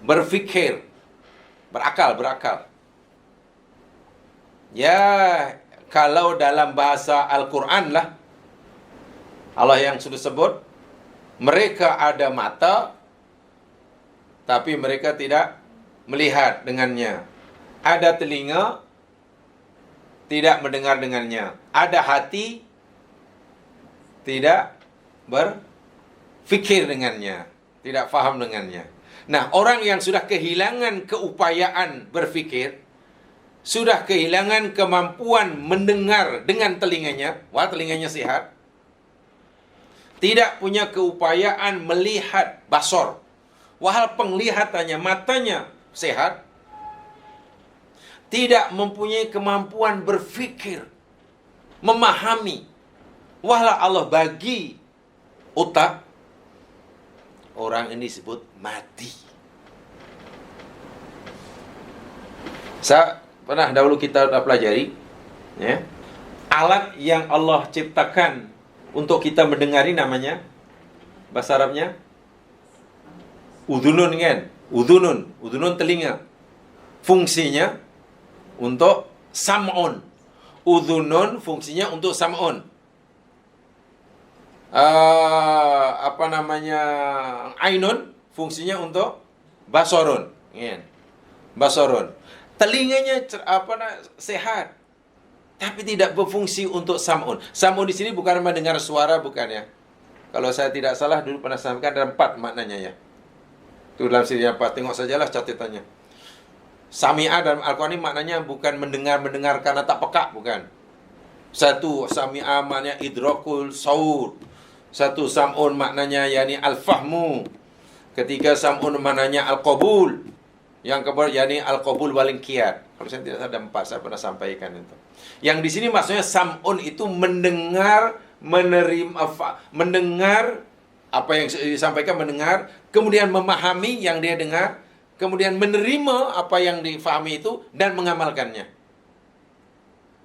berfikir, berakal. Ya, kalau dalam bahasa Al-Quran lah, Allah yang sudah sebut, mereka ada mata, tapi mereka tidak melihat dengannya. Ada telinga, tidak mendengar dengannya. Ada hati, tidak berfikir dengannya, tidak faham dengannya. Nah, orang yang sudah kehilangan keupayaan berfikir, sudah kehilangan kemampuan mendengar dengan telinganya, telinganya sehat, tidak punya keupayaan melihat, basor, penglihatannya, matanya sehat, tidak mempunyai kemampuan berfikir, memahami, Allah bagi otak, orang ini disebut mati. Pernah dahulu kita sudah pelajari, ya, alat yang Allah ciptakan untuk kita mendengari namanya, bahasa Arabnya udhunun, kan? Udhunun telinga. Fungsinya untuk sam'un. Udhunun fungsinya untuk sam'un. Ainun fungsinya untuk basorun, kan? Basorun. Telinganya sehat, tapi tidak berfungsi untuk sam'un. Sam'un di sini bukan mendengar suara, bukan, ya. Kalau saya tidak salah dulu pernah sampaikan ada 4 maknanya, ya. Itu dalam siri 4, tengok sajalah catatannya. Sami'ah dalam Al-Quran ini maknanya bukan mendengar karena tak peka, bukan. Satu, sami'ah maknanya idrakul saur. Satu, sam'un maknanya yakni al-fahmu. Ketiga, sam'un maknanya al-qabul. Yang keempat, yakni al-qabul wal inqiyad. Kalau saya tidak salah ada 4, saya pernah sampaikan itu. Yang di sini maksudnya sam'un itu mendengar, menerima, mendengar apa yang disampaikan, mendengar, kemudian memahami yang dia dengar, kemudian menerima apa yang difahami itu dan mengamalkannya.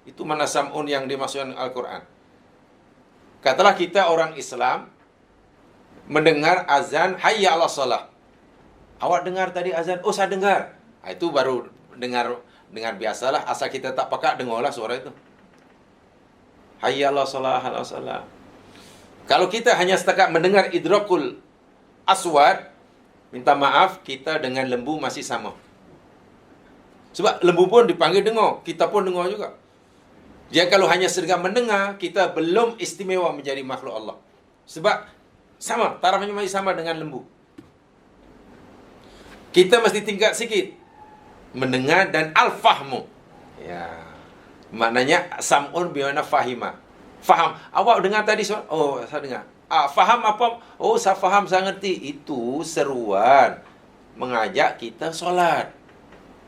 Itu mana sam'un yang dimaksudkan Al-Quran. Katalah kita orang Islam mendengar azan hayya 'alas shalah. Awak dengar tadi azan? Oh, saya dengar. Itu baru dengar biasalah, asal kita tak peka dengarlah suara itu. Hayya 'alas shalah, halas shalah. Kalau kita hanya setakat mendengar idrakul aswad, minta maaf, kita dengan lembu masih sama. Sebab lembu pun dipanggil dengar, kita pun dengar juga. Jadi kalau hanya sekedar mendengar, kita belum istimewa menjadi makhluk Allah. Sebab sama, tarafnya masih sama dengan lembu. Kita mesti tingkat sikit mendengar dan al-fahmu. Ya. Maknanya sam'un bimakna fahima. Faham. Awak dengar tadi suara? Oh, saya dengar. Faham apa? Oh, saya faham, saya ngerti. Itu seruan mengajak kita solat.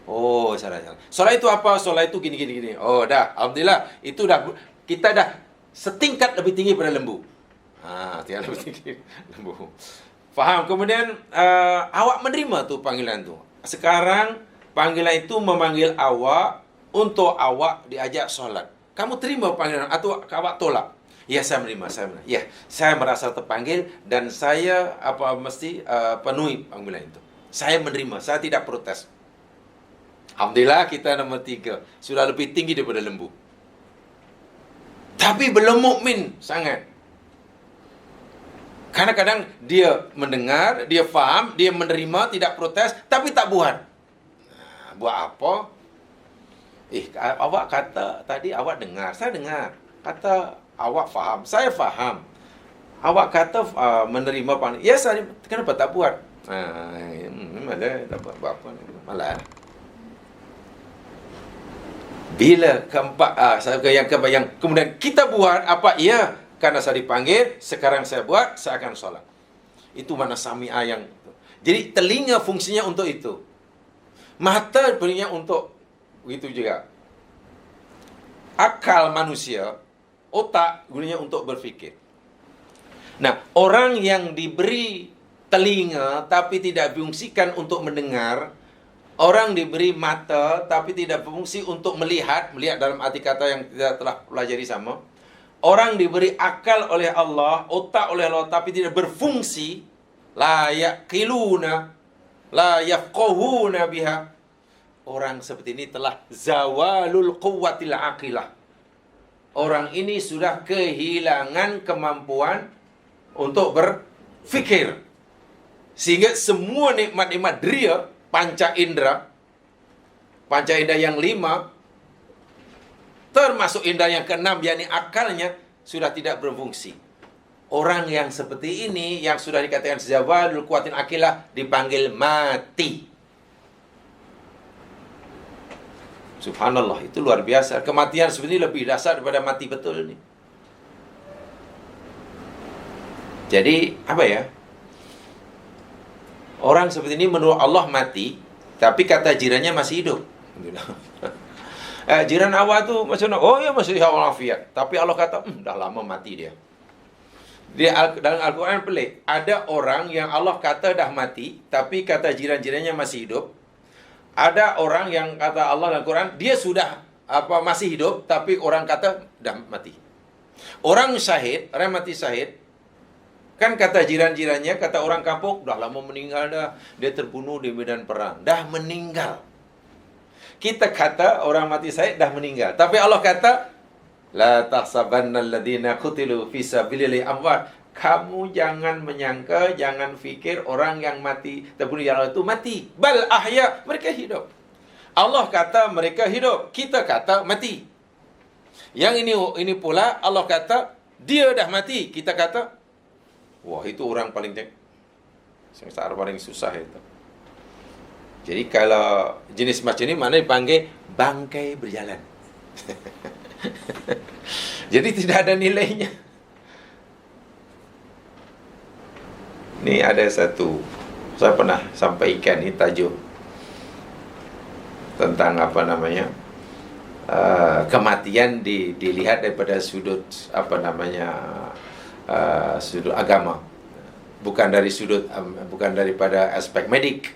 Oh, salah. Solat itu apa? Solat itu gini. Oh, dah. Alhamdulillah. Itu dah, kita dah setingkat lebih tinggi pada lembu. Tingkat lebih tinggi lembu. Faham. Kemudian awak menerima tu panggilan tu. Sekarang panggilan itu memanggil awak untuk awak diajak solat. Kamu terima panggilan atau awak tolak? Ya, saya menerima. Ya, saya merasa terpanggil dan saya mesti penuhi panggilan itu. Saya menerima, saya tidak protes. Alhamdulillah kita nombor 3. Sudah lebih tinggi daripada lembu. Tapi belum mukmin sangat. Kadang-kadang dia mendengar, dia faham, dia menerima, tidak protes, tapi tak buat. Buat apa? Awak kata tadi awak dengar, saya dengar. Kata awak faham, saya faham. Awak kata menerima pandangan. Ya, saya kenapa tak buat? Malah tak buat apa-apa. Malah. Bila keempat, yang kemudian kita buat apa? Ya, karena saya dipanggil, sekarang saya buat, saya akan solat. Itu makna sami'ah yang. Jadi telinga fungsinya untuk itu. Mata berinya untuk begitu juga. Akal manusia, otak gunanya untuk berfikir. Nah, orang yang diberi telinga tapi tidak fungsikan untuk mendengar, orang diberi mata tapi tidak berfungsi untuk melihat dalam arti kata yang kita telah pelajari sama. Orang diberi akal oleh Allah, otak oleh Allah tapi tidak berfungsi, la yaqiluna, la yafqahuna biha. Orang seperti ini telah zawalul quwwatil aqilah. Orang ini sudah kehilangan kemampuan untuk berfikir. Sehingga semua nikmat-nikmat dia, panca indera yang 5, termasuk indera yang ke-6, yakni akalnya, sudah tidak berfungsi. Orang yang seperti ini, yang sudah dikatakan zawalul quwwatil aqilah, dipanggil mati. Subhanallah, itu luar biasa. Kematian sebenarnya lebih dahsyat daripada mati betul ni. Jadi, apa ya? Orang seperti ini menurut Allah mati, tapi kata jirannya masih hidup. Jiran awak tu macam mana? Oh ya, masih walafiat. Tapi Allah kata, dah lama mati dia. Dalam Al-Quran pelik. Ada orang yang Allah kata dah mati, tapi kata jiran-jirannya masih hidup. Ada orang yang kata Allah dalam Quran, dia sudah masih hidup, tapi orang kata dah mati. Orang syahid, orang mati syahid, kan kata jiran-jirannya, kata orang kampung, dah lama meninggal dah. Dia terbunuh di medan perang. Dah meninggal. Kita kata orang mati syahid dah meninggal. Tapi Allah kata, la tahsabanna alladhina qutilu fi sabilillahi amwat. Kamu jangan menyangka, jangan fikir orang yang mati terbunuh di jalan itu mati. Bal ahya, mereka hidup. Allah kata mereka hidup, kita kata mati. Yang ini pula Allah kata dia dah mati, kita kata wah, itu orang paling sengsara, paling susah itu. Jadi kalau jenis macam ini mana dipanggil bangkai berjalan. Jadi tidak ada nilainya. Ini ada satu, saya pernah sampaikan ini tajuk tentang kematian dilihat daripada sudut sudut agama, bukan daripada aspek medik.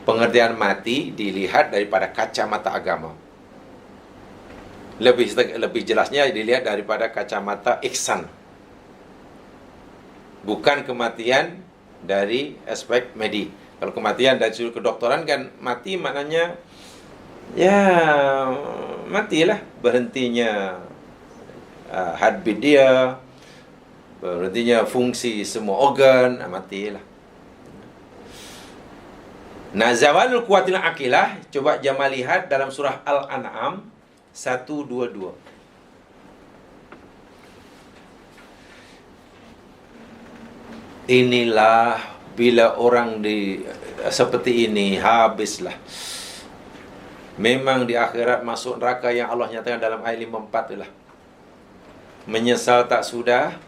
Pengertian mati dilihat daripada kacamata agama. Lebih jelasnya dilihat daripada kacamata ihsan. Bukan kematian dari aspek medik. Kalau kematian dari sudut kedokteran kan mati maknanya ya matilah, berhentinya heartbeat dia, berhentinya fungsi semua organ, matilah. Nah, zawalul quwwatil aqilah, coba jamaah lihat dalam surah Al-An'am 122. Inilah bila orang seperti ini habislah. Memang di akhirat masuk neraka yang Allah nyatakan dalam ayat 54 itulah. Menyesal tak sudah,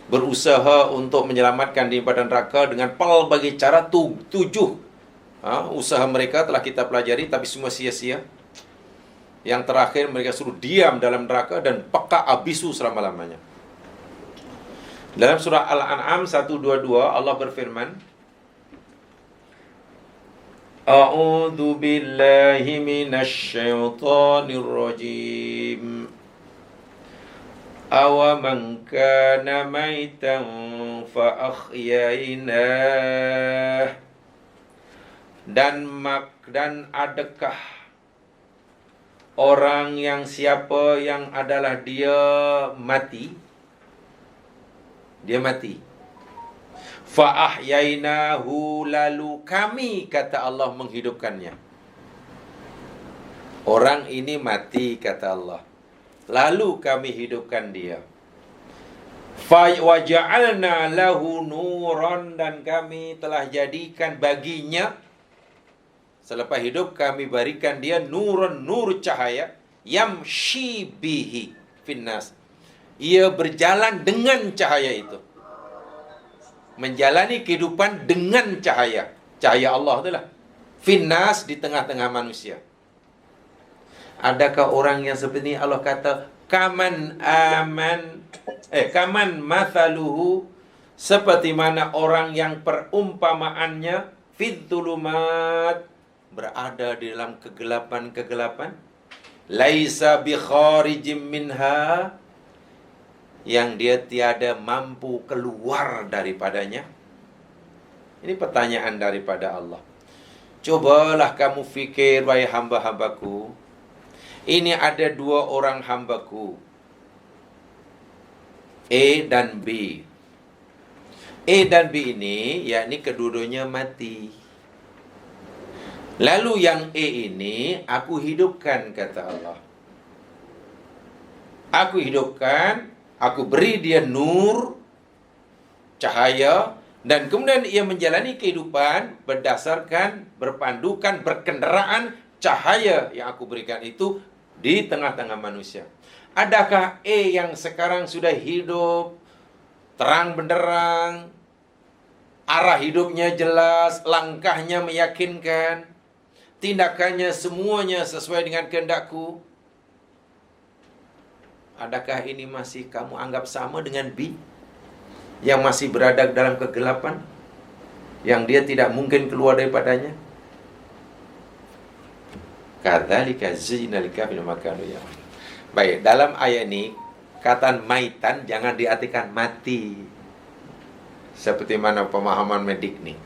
berusaha untuk menyelamatkan diri pada neraka dengan pelbagai cara. 7 usaha mereka telah kita pelajari, tapi semua sia-sia. Yang terakhir mereka suruh diam dalam neraka dan peka abisu selama-lamanya. Dalam surah Al-An'am 122 Allah berfirman, A'udzu billahi minasy syaithanir rajim. Awaman kana maitan fa ahyainah. Dan adakah orang yang siapa yang adalah dia mati? Dia mati. Fa ahyainahu, lalu kami, kata Allah, menghidupkannya. Orang ini mati, kata Allah, lalu kami hidupkan dia. Fa waja'alna lahu nuran, dan kami telah jadikan baginya selepas hidup kami berikan dia nurun, nur cahaya, yamshi bihi finnas. Ia berjalan dengan cahaya itu. Menjalani kehidupan dengan cahaya. Cahaya Allah itulah. Finnas, di tengah-tengah manusia. Adakah orang yang seperti ini? Allah kata kaman mathaluhu, seperti mana orang yang perumpamaannya fidzulumat, berada di dalam kegelapan-kegelapan, laisa bi kharijim minha, yang dia tiada mampu keluar daripadanya. Ini pertanyaan daripada Allah. Cobalah kamu fikir, wahai hamba-hambaku. Ini ada dua orang hambaku, A dan B. A dan B ini, yakni kedua-duanya mati. Lalu yang A ini aku hidupkan, kata Allah. Aku hidupkan, aku beri dia nur, cahaya, dan kemudian ia menjalani kehidupan berdasarkan, berpandukan, berkendaraan cahaya yang aku berikan itu di tengah-tengah manusia. Adakah A yang sekarang sudah hidup terang benderang, arah hidupnya jelas, langkahnya meyakinkan, tindakannya semuanya sesuai dengan kehendakku? Adakah ini masih kamu anggap sama dengan B yang masih berada dalam kegelapan, yang dia tidak mungkin keluar daripadanya? Kadzalika zuyyina lil-kafirin ma kanu ya'malun. Baik, dalam ayat ini kata maitan jangan diartikan mati, seperti mana pemahaman medik nih.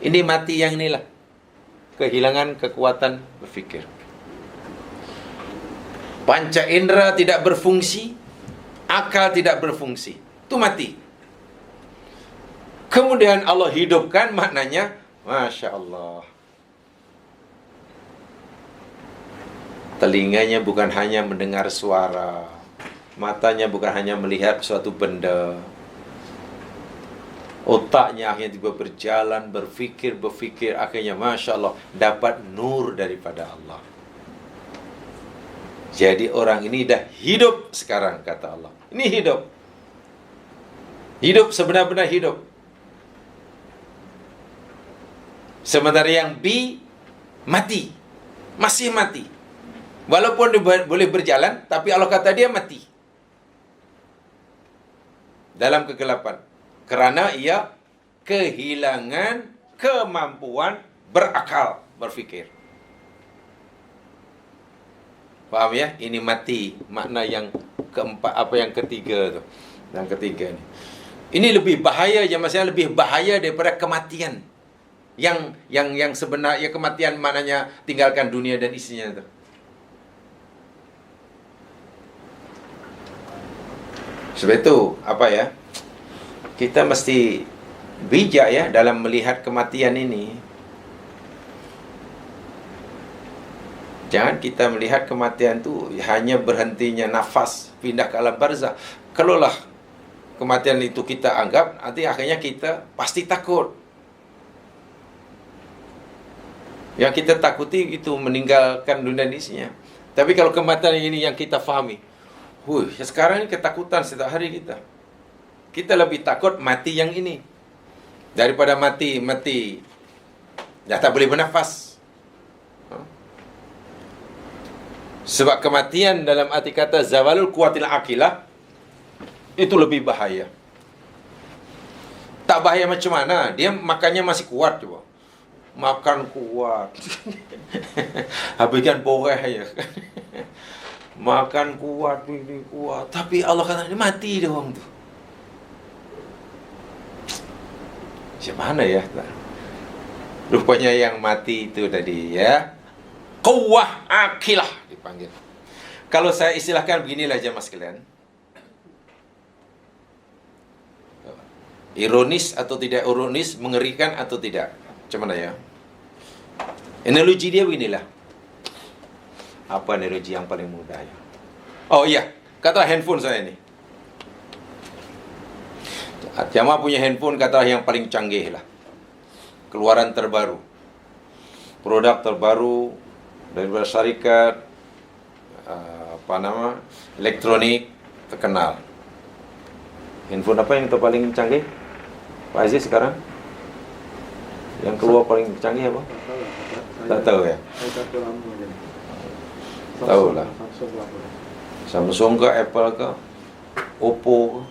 Ini mati yang inilah, kehilangan kekuatan berfikir. Panca indera tidak berfungsi, akal tidak berfungsi, itu mati. Kemudian Allah hidupkan, maknanya Masya Allah. Telinganya bukan hanya mendengar suara, matanya bukan hanya melihat suatu benda, otaknya akhirnya juga berjalan, berfikir, akhirnya Masya Allah dapat nur daripada Allah. Jadi orang ini dah hidup sekarang, kata Allah. Ini hidup. Hidup, sebenar-benar hidup. Sementara yang B mati, masih mati. Walaupun dia boleh berjalan, tapi Allah kata dia mati dalam kegelapan, kerana ia kehilangan kemampuan berakal, berfikir. Faham ya? Ini mati. Makna yang keempat, apa yang ketiga tu. Yang ketiga ni. Ini lebih bahaya, maksudnya lebih bahaya daripada kematian. Yang sebenarnya kematian maknanya tinggalkan dunia dan isinya tu. Sebab itu, apa ya? Kita mesti bijak ya dalam melihat kematian ini. Jangan kita melihat kematian tu hanya berhentinya nafas, pindah ke alam barzah. Kalaulah kematian itu kita anggap, nanti akhirnya kita pasti takut. Yang kita takuti itu meninggalkan dunia dan isinya. Tapi kalau kematian ini yang kita fahami, sekarang ini ketakutan setiap hari kita. Kita lebih takut mati yang ini daripada mati dah tak boleh bernafas. Sebab kematian dalam arti kata zawalul quwwatil aqilah itu lebih bahaya. Tak bahaya macam mana? Dia makannya masih kuat coba. Makan kuat. Habiskan boreh aja. Makan kuat, ini kuat. Tapi Allah kata dia mati dia orang tu. Macam mana ya? Rupanya yang mati itu tadi ya, quwwah aqilah dipanggil. Kalau saya istilahkan beginilah jemaah sekalian. Ironis atau tidak ironis, mengerikan atau tidak. Macam mana ya? Analogi dia beginilah. Apa analogi yang paling mudah ya? Oh iya, kata handphone saya ini. Jamaah punya handphone katalah yang paling canggih lah, keluaran terbaru, produk terbaru daripada syarikat elektronik terkenal. Handphone apa yang paling canggih Pak Aziz sekarang? Yang keluar paling canggih apa? Tak tahu ya? Saya tak tahu lama je. Tahu lah. Samsung lah. Samsung ke, Apple ke, Oppo ke.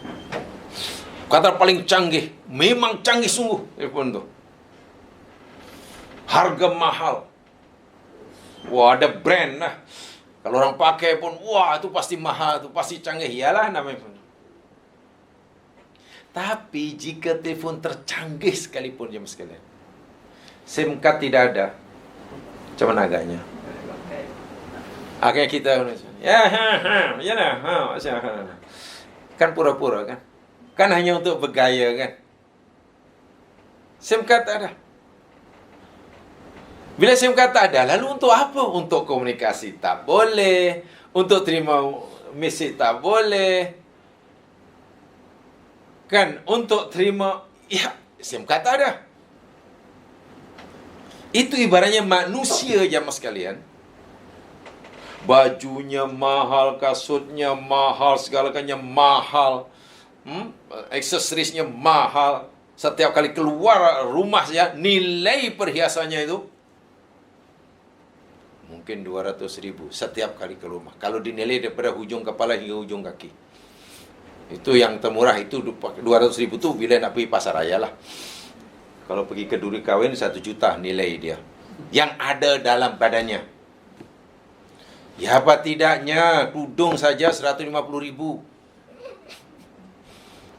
Kata paling canggih, memang canggih sungguh handphone tu. Harga mahal. Wah, ada brand lah. Kalau orang pakai pun, wah itu pasti mahal, itu pasti canggih. Iyalah namanya pun. Tapi jika telefon tercanggih sekalipun jemaah sekalian, SIM card tidak ada, macam mana agaknya? Akhirnya kita kan pura-pura kan? Kan hanya untuk bergaya kan? SIM card tak ada. Bila SIM card tak ada, lalu untuk apa? Untuk komunikasi tak boleh, untuk terima mesej tak boleh, kan? Untuk terima, ya SIM card tak ada. Itu ibaratnya manusia jamaah sekalian. Bajunya mahal, kasutnya mahal, segala-galanya mahal, aksesorisnya mahal. Setiap kali keluar rumah saja, nilai perhiasannya itu mungkin 200,000 setiap kali ke rumah. Kalau dinilai daripada hujung kepala hingga hujung kaki. Itu yang termurah itu 200,000 tu bila nak pergi pasar raya lah. Kalau pergi ke duri kahwin 1 juta nilai dia yang ada dalam badannya. Ya apa tidaknya tudung saja 150,000.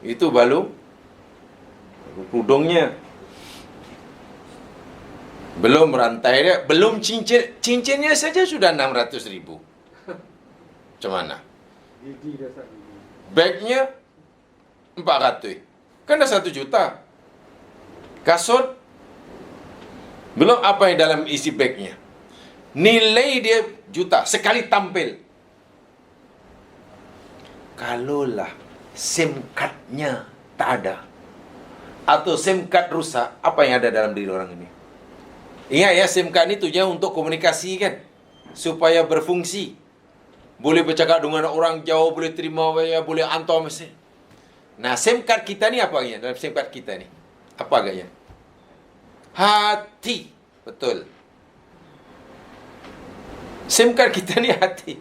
Itu baru tudungnya. Belum rantai dia, belum cincinnya saja sudah 600,000. Macam mana? Gigi dah tak gigi. Bagnya 400. Kan dah 1 juta. Kasut belum apa yang dalam isi bagnya. Nilai dia juta sekali tampil. Kalaulah SIM card-nya tak ada atau SIM card rusak, apa yang ada dalam diri orang ini? Ingat ya, SIM card ni tujuan untuk komunikasi kan, supaya berfungsi. Boleh bercakap dengan orang jauh, boleh terima, boleh hantar mesej. Nah, SIM card kita ni apa agaknya? Dalam SIM card kita ni apa agaknya? Hati. Betul. SIM card kita ni hati.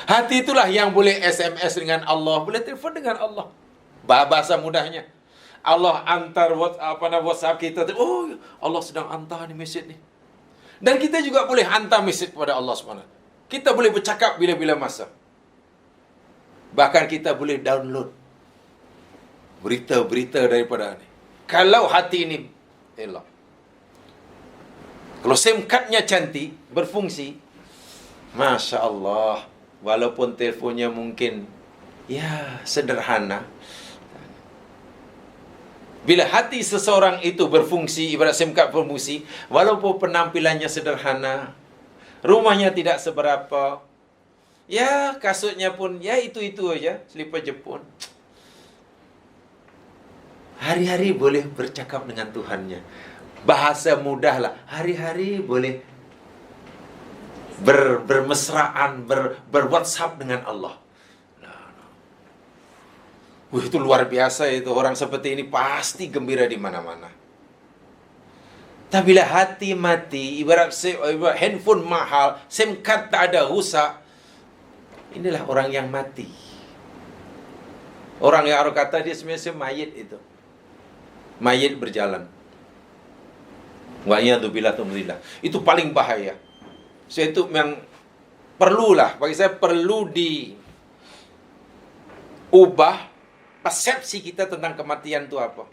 Hati itulah yang boleh SMS dengan Allah, boleh telefon dengan Allah. Bahasa mudahnya, Allah hantar WhatsApp kita. Oh, Allah sedang hantar ni mesej ni. Dan kita juga boleh hantar mesej kepada Allah SWT. Kita boleh bercakap bila-bila masa. Bahkan kita boleh download berita-berita daripada ni. Kalau hati ini elok. Kalau SIM card-nya cantik, berfungsi, Masya Allah, walaupun telefonnya mungkin ya sederhana, bila hati seseorang itu berfungsi, ibarat SIM card berfungsi, walaupun penampilannya sederhana, rumahnya tidak seberapa, ya kasutnya pun ya itu-itu aja, selipar Jepun, hari-hari boleh bercakap dengan Tuhannya. Bahasa mudah lah, hari-hari boleh bermesraan, berwhatsapp dengan Allah. Itu luar biasa itu. Orang seperti ini pasti gembira di mana-mana. Tapi bila hati mati, ibarat handphone mahal, SIM card tak ada, rusak, inilah orang yang mati. Orang yang orang kata dia sebenarnya mayit itu. Mayit berjalan. Wa'iyadzubillah tumzillah. Itu paling bahaya. So itu yang perlulah, bagi saya perlu diubah persepsi kita tentang kematian itu apa.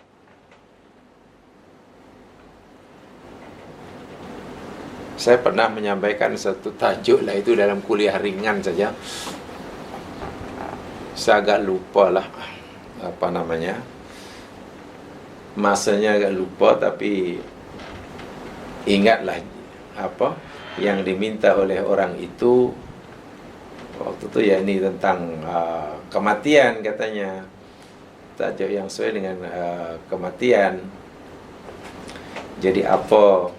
Saya pernah menyampaikan satu tajuk lah itu dalam kuliah ringan saja. Saya agak lupa lah apa namanya, masanya agak lupa, tapi ingatlah apa yang diminta oleh orang itu waktu itu, ya ini tentang kematian katanya. tajuk yang sesuai dengan kematian. Jadi apa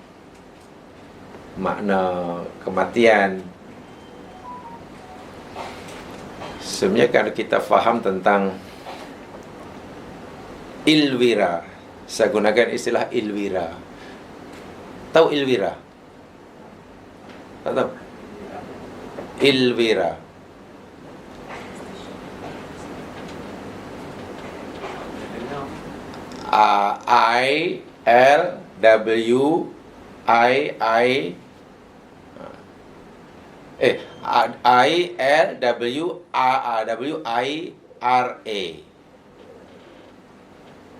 makna kematian? Sebenarnya kalau kita faham tentang ilwira, saya gunakan istilah ilwira. Tahu ilwira? Tak tahu? Ilwira. ILWIRA.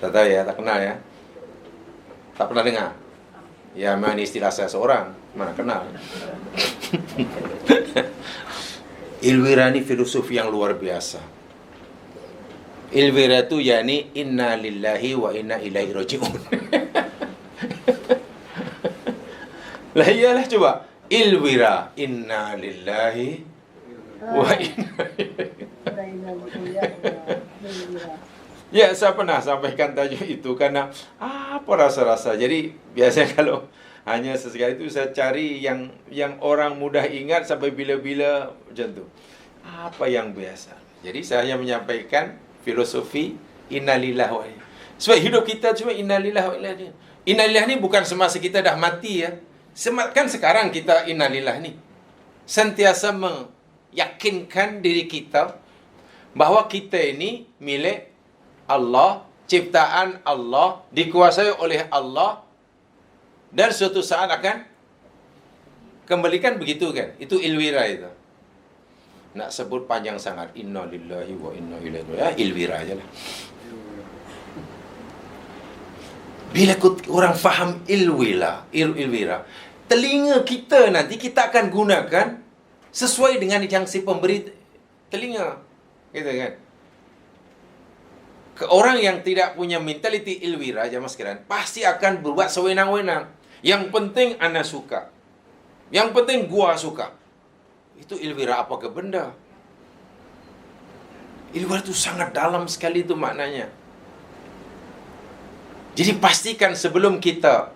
Tak tahu ya, tak kenal ya. Tak pernah dengar. Ya, memang ini istilah saya seorang, mana kenal. Ilwira ni filosofi yang luar biasa. Ilwira tu yakni inna lillahi wa inna ilaihi raji'un. Lah iyalah coba. Ilwira, inna lillahi wa inna Ya, saya pernah sampaikan tajuk itu karena apa rasa-rasa. Jadi biasanya kalau hanya sesekali itu saya cari yang orang mudah ingat sampai bila-bila macam tu. Apa yang biasa. Jadi saya hanya menyampaikan filosofi innalillahi wa inna. Sebab hidup kita cuma innalillahi wa inna ilaihi. Innalillahi ni bukan semasa kita dah mati ya. Kan sekarang kita innalillahi ni sentiasa meyakinkan diri kita bahawa kita ini milik Allah, ciptaan Allah, dikuasai oleh Allah, dan suatu saat akan kembalikan, begitu kan? Itu ilwira itu. Nak sebut panjang sangat, inna lillahi wa inna ilaihi raji'un. Ilwira aja lah. Bila orang faham ilwira, telinga kita nanti kita akan gunakan sesuai dengan yang si pemberi telinga, gitu kan? Orang yang tidak punya mentaliti ilwira, jamaah sekalian, pasti akan berbuat sewenang-wenang. Yang penting ana suka. Yang penting gua suka. Itu ilwira apa ke benda? Ilwira itu sangat dalam sekali itu maknanya. Jadi pastikan sebelum kita,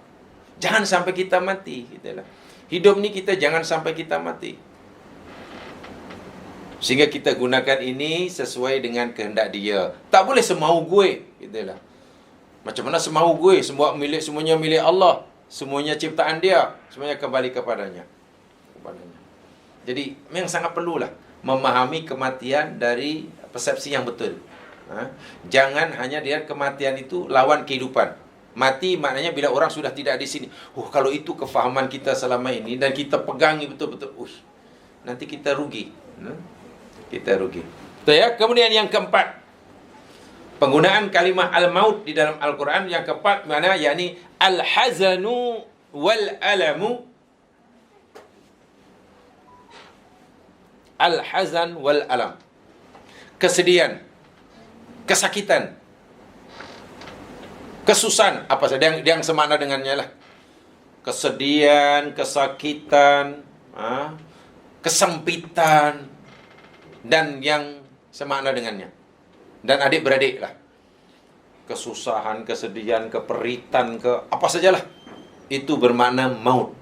jangan sampai kita mati. Gitu lah. Hidup ni kita jangan sampai kita mati. Sehingga kita gunakan ini sesuai dengan kehendak dia. Tak boleh semau gue. Gitu lah. Macam mana semau gue? Semuanya milik Allah. Semuanya ciptaan dia. Semuanya kembali kepadanya. Jadi memang sangat perlulah memahami kematian dari persepsi yang betul. Jangan hanya lihat kematian itu lawan kehidupan. Mati maknanya bila orang sudah tidak di sini. Kalau itu kefahaman kita selama ini dan kita pegangi betul-betul, nanti kita rugi. Kita rugi. Betul ya? Kemudian yang keempat, penggunaan kalimah al-maut di dalam Al-Quran. Yang keempat mana? Yakni al-hazanu wal-alamu. Al-hazan wal-alam. Kesedihan, kesakitan, kesusahan, apa saja yang semakna dengannya lah. Kesedihan, kesakitan, kesempitan, dan yang semakna dengannya. Dan adik-beradik lah. Kesusahan, kesedihan, keperitan, apa sajalah. Itu bermakna maut.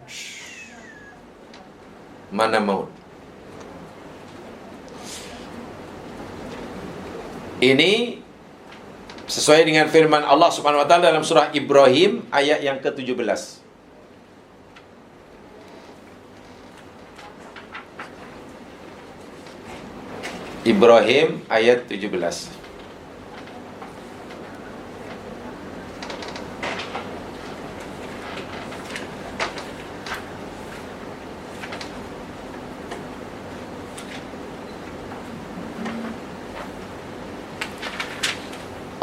Mana maut. Ini sesuai dengan firman Allah Subhanahu wa taala dalam surah Ibrahim ayat yang ke-17. Ibrahim ayat 17.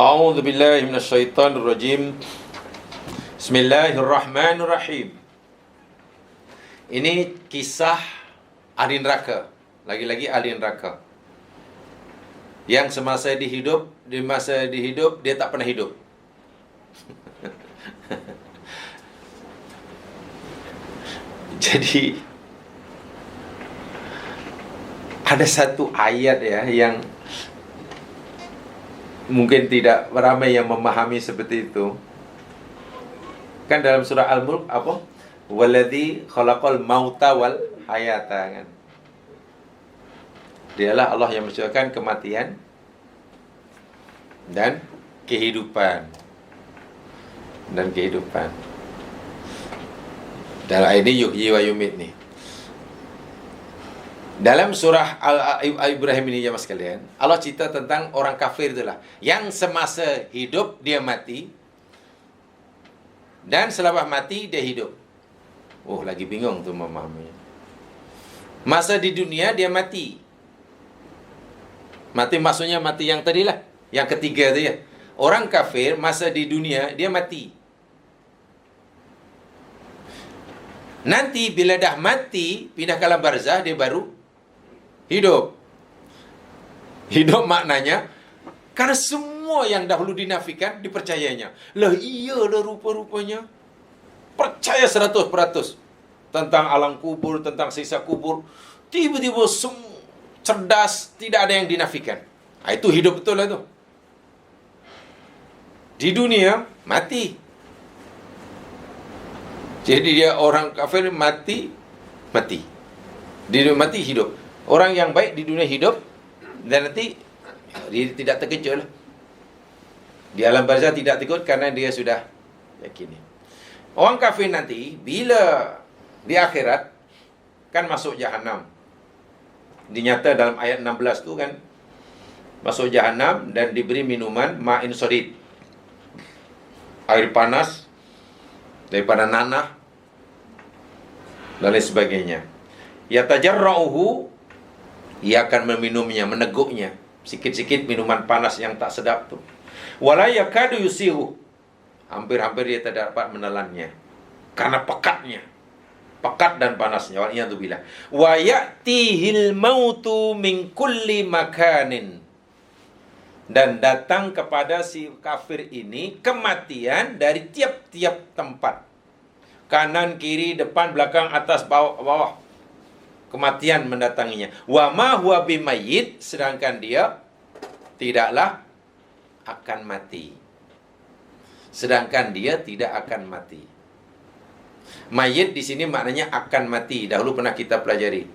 A'udzu billahi minasyaitonir rajim. Bismillahirrahmanirrahim. Ini kisah ahli neraka. Lagi-lagi ahli neraka. Yang semasa di masa dihidup dia tak pernah hidup. Jadi ada satu ayat ya yang mungkin tidak ramai yang memahami seperti itu. Kan dalam surah Al-Mulk apa? Waladzi khalaqal mauta wal hayata kan. Dialah Allah yang menciptakan kematian dan kehidupan. Dalam ayat ini yuhyi wa yumit nih. Dalam surah Al-Ibrahim ini ya mas sekalian, Allah cerita tentang orang kafir itulah yang semasa hidup dia mati dan selepas mati dia hidup. Oh, lagi bingung tuh memahaminya. Masa di dunia dia mati. Mati maksudnya mati yang tadilah, yang ketiga tu ya. Orang kafir masa di dunia dia mati. Nanti bila dah mati, pindah ke alam barzah, dia baru hidup. Hidup maknanya karena semua yang dahulu dinafikan dipercayainya. Lah iyalah rupa-rupanya. Percaya 100% tentang alam kubur, tentang sisa kubur. Tiba-tiba cerdas, tidak ada yang dinafikan. Itu hidup betul lah tu. Di dunia mati. Jadi dia orang kafir mati. Di dunia mati hidup. Orang yang baik di dunia hidup dan nanti dia tidak terkejut lah. Di alam barzah tidak terkejut karena dia sudah yakini. Orang kafir nanti bila di akhirat kan masuk jahanam. Dinyata dalam ayat 16 tu kan masuk jahanam dan diberi minuman ma'in sadid. Air panas daripada nanah dan lain sebagainya. Yatajarra'uhu, ia akan meminumnya, meneguknya. Sikit-sikit minuman panas yang tak sedap tu. Wala yakadu yusihu, hampir-hampir dia tidak dapat menelannya karena pekatnya. Pekat dan panasnya. Waliyadzubillah. Wa ya'tihil mautu min kulli makanin, dan datang kepada si kafir ini kematian dari tiap-tiap tempat. Kanan, kiri, depan, belakang, atas, bawah. Kematian mendatanginya. Wa ma huwa bimayyit, sedangkan dia tidaklah akan mati. Sedangkan dia tidak akan mati. Mayit di sini maknanya akan mati. Dahulu pernah kita pelajari.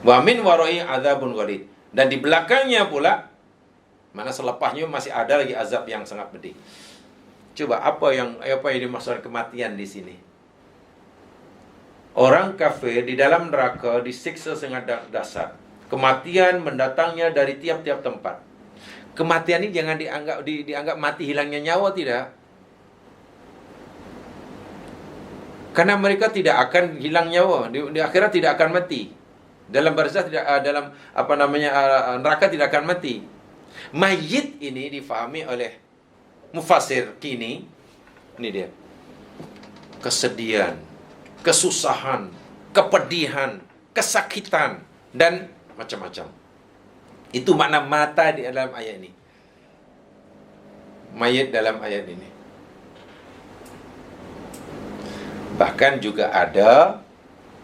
Wa min wara'i adzabun ghalid. Dan di belakangnya pula, mana selepasnya masih ada lagi azab yang sangat pedih. Coba apa yang dimaksudkan kematian di sini? Orang kafir di dalam neraka disiksa sangat dahsyat. Kematian mendatangnya dari tiap-tiap tempat. Kematian ini jangan dianggap mati hilangnya nyawa, tidak. Karena mereka tidak akan hilang nyawa. Di akhirat tidak akan mati. Dalam barzah tidak, dalam neraka tidak akan mati. Mayit ini difahami oleh mufassir kini. Ini dia. Kesedihan, kesusahan, kepedihan, kesakitan, dan macam-macam. Itu makna mata di dalam ayat ini. Mayit dalam ayat ini. Bahkan juga ada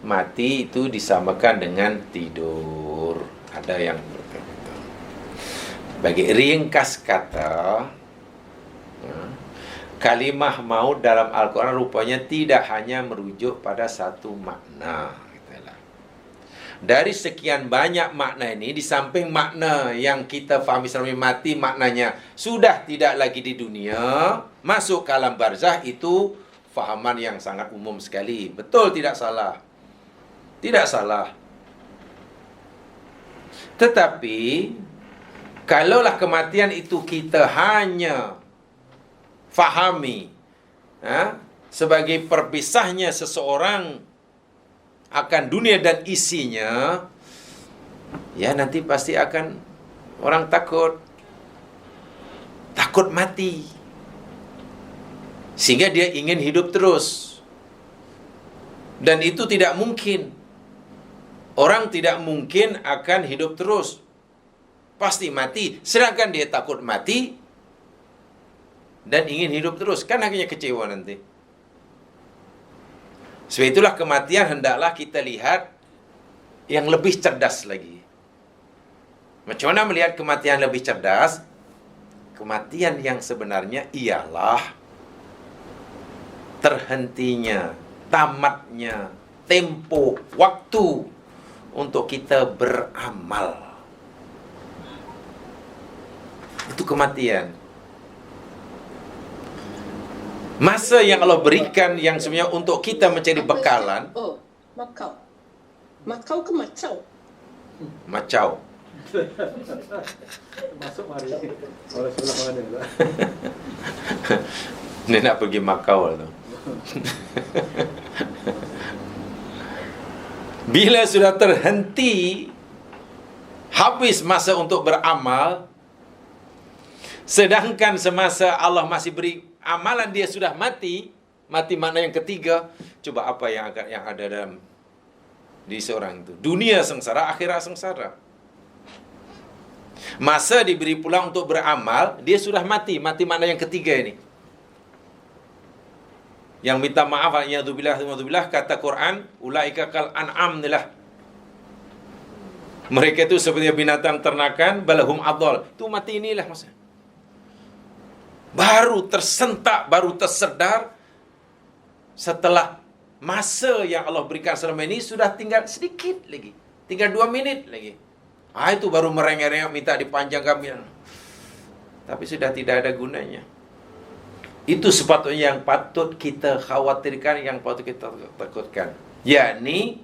mati itu disamakan dengan tidur. Ada yang berkata. Bagi ringkas kata, kalimah maut dalam Al-Quran rupanya tidak hanya merujuk pada satu makna. Dari sekian banyak makna ini, di samping makna yang kita fahami selama mati, maknanya sudah tidak lagi di dunia, masuk ke alam barzah, itu fahaman yang sangat umum sekali. Betul, tidak salah. Tidak salah. Tetapi kalaulah kematian itu kita hanya fahami sebagai perpisahnya seseorang akan dunia dan isinya, ya nanti pasti akan orang takut mati, sehingga dia ingin hidup terus. Dan itu tidak mungkin. Orang tidak mungkin akan hidup terus, pasti mati. Sedangkan dia takut mati dan ingin hidup terus, kan akhirnya kecewa nanti. Sebab itulah kematian hendaklah kita lihat yang lebih cerdas lagi. Macam mana melihat kematian lebih cerdas? Kematian yang sebenarnya ialah terhentinya, tamatnya tempo, waktu untuk kita beramal. Itu kematian. Masa yang Allah berikan yang sebenarnya untuk kita mencari bekalan. Oh, Macau. Macau ke Macau? Macau. Masuk mari. Orang sebelah mana lah. Dia nak pergi Macau tu. Bila sudah terhenti, habis masa untuk beramal, sedangkan semasa Allah masih beri amalan dia sudah mati. Mati makna yang ketiga. Coba apa yang ada dalam di seorang itu? Dunia sengsara, akhirat sengsara. Masa diberi pula untuk beramal, dia sudah mati. Mati makna yang ketiga ini. Yang minta maaf, ya'udzubillah, kata Quran, ulaika kal an'am nilah. Mereka itu seperti binatang ternakan, balahum adhal. Itu mati inilah maksudnya. Baru tersentak, baru tersedar setelah masa yang Allah berikan selama ini sudah tinggal sedikit lagi. Tinggal 2 minit lagi. Itu baru merengek-rengek minta dipanjangkan. Tapi sudah tidak ada gunanya. Itu sepatutnya yang patut kita khawatirkan, yang patut kita takutkan. Yakni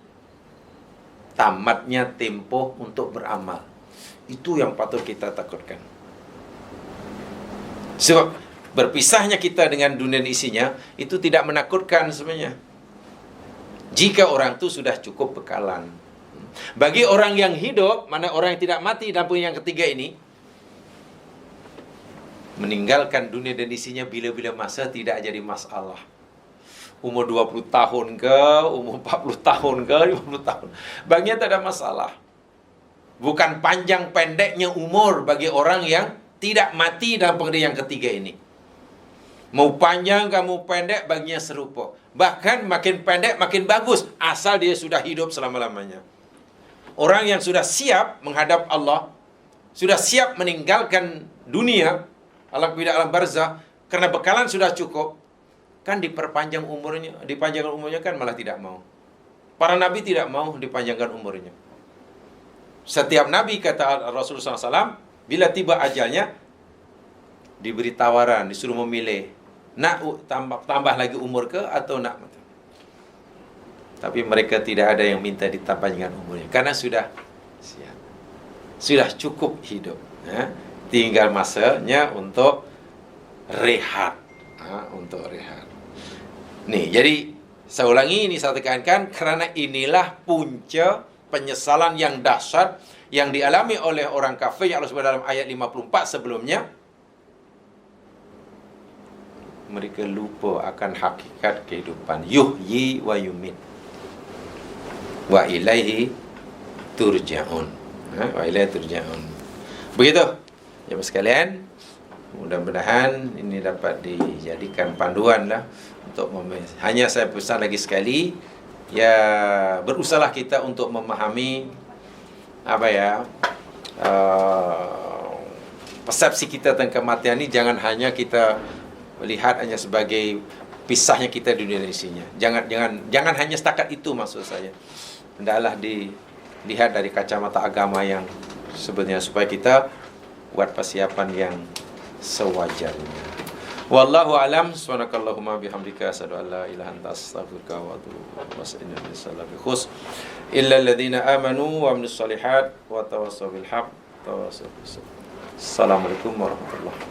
tamatnya tempoh untuk beramal. Itu yang patut kita takutkan. Sebab berpisahnya kita dengan dunia isinya itu tidak menakutkan sebenarnya. Jika orang itu sudah cukup bekalan. Bagi orang yang hidup, mana orang yang tidak mati dan pun yang ketiga ini, meninggalkan dunia dan isinya bila-bila masa tidak jadi masalah. Umur 20 tahun ke, umur 40 tahun ke, 50 tahun. Baginya tak ada masalah. Bukan panjang pendeknya umur bagi orang yang tidak mati dalam pengertian yang ketiga ini. Mau panjang, kamu pendek, baginya serupa. Bahkan makin pendek, makin bagus. Asal dia sudah hidup selama-lamanya. Orang yang sudah siap menghadap Allah, sudah siap meninggalkan dunia, alam kubur alam barzah, karena bekalan sudah cukup, kan diperpanjang umurnya, dipanjangkan umurnya kan malah tidak mau. Para nabi tidak mau dipanjangkan umurnya. Setiap nabi, kata Rasulullah SAW, bila tiba ajalnya, diberi tawaran, disuruh memilih, nak tambah lagi umur ke atau nak mati. Tapi mereka tidak ada yang minta ditambahkan umurnya, karena sudah siap, sudah cukup hidup. Tinggal masanya untuk rehat, untuk rehat. Nih, jadi saya ulangi ini, saya tekankan, karena inilah punca penyesalan yang dahsyat yang dialami oleh orang kafir yang Allah sebut dalam ayat 54 sebelumnya. Mereka lupa akan hakikat kehidupan. Yuhyi wa yumit. Wa ilaihi turja'un. Wa ilaihi turja'un. Begitu. Jemaah sekalian, mudah-mudahan ini dapat dijadikan panduan lah untuk hanya saya pesan lagi sekali, ya berusahalah kita untuk memahami persepsi kita tentang kematian ini. Jangan hanya kita lihat hanya sebagai pisahnya kita di dunia dan isinya. Jangan hanya setakat itu maksud saya. Hendaklah dilihat dari kacamata agama yang sebenarnya, supaya kita buat persiapan yang sewajarnya. Wallahu alam. Subhanakallahumma bihamdika asyhadu an la ilaha illa anta astaghfiruka wa atubu ilaik. Illa alladziina amanu wa amilus solihat wa tawassaw bil haqq. Assalamualaikum warahmatullahi wabarakatuh.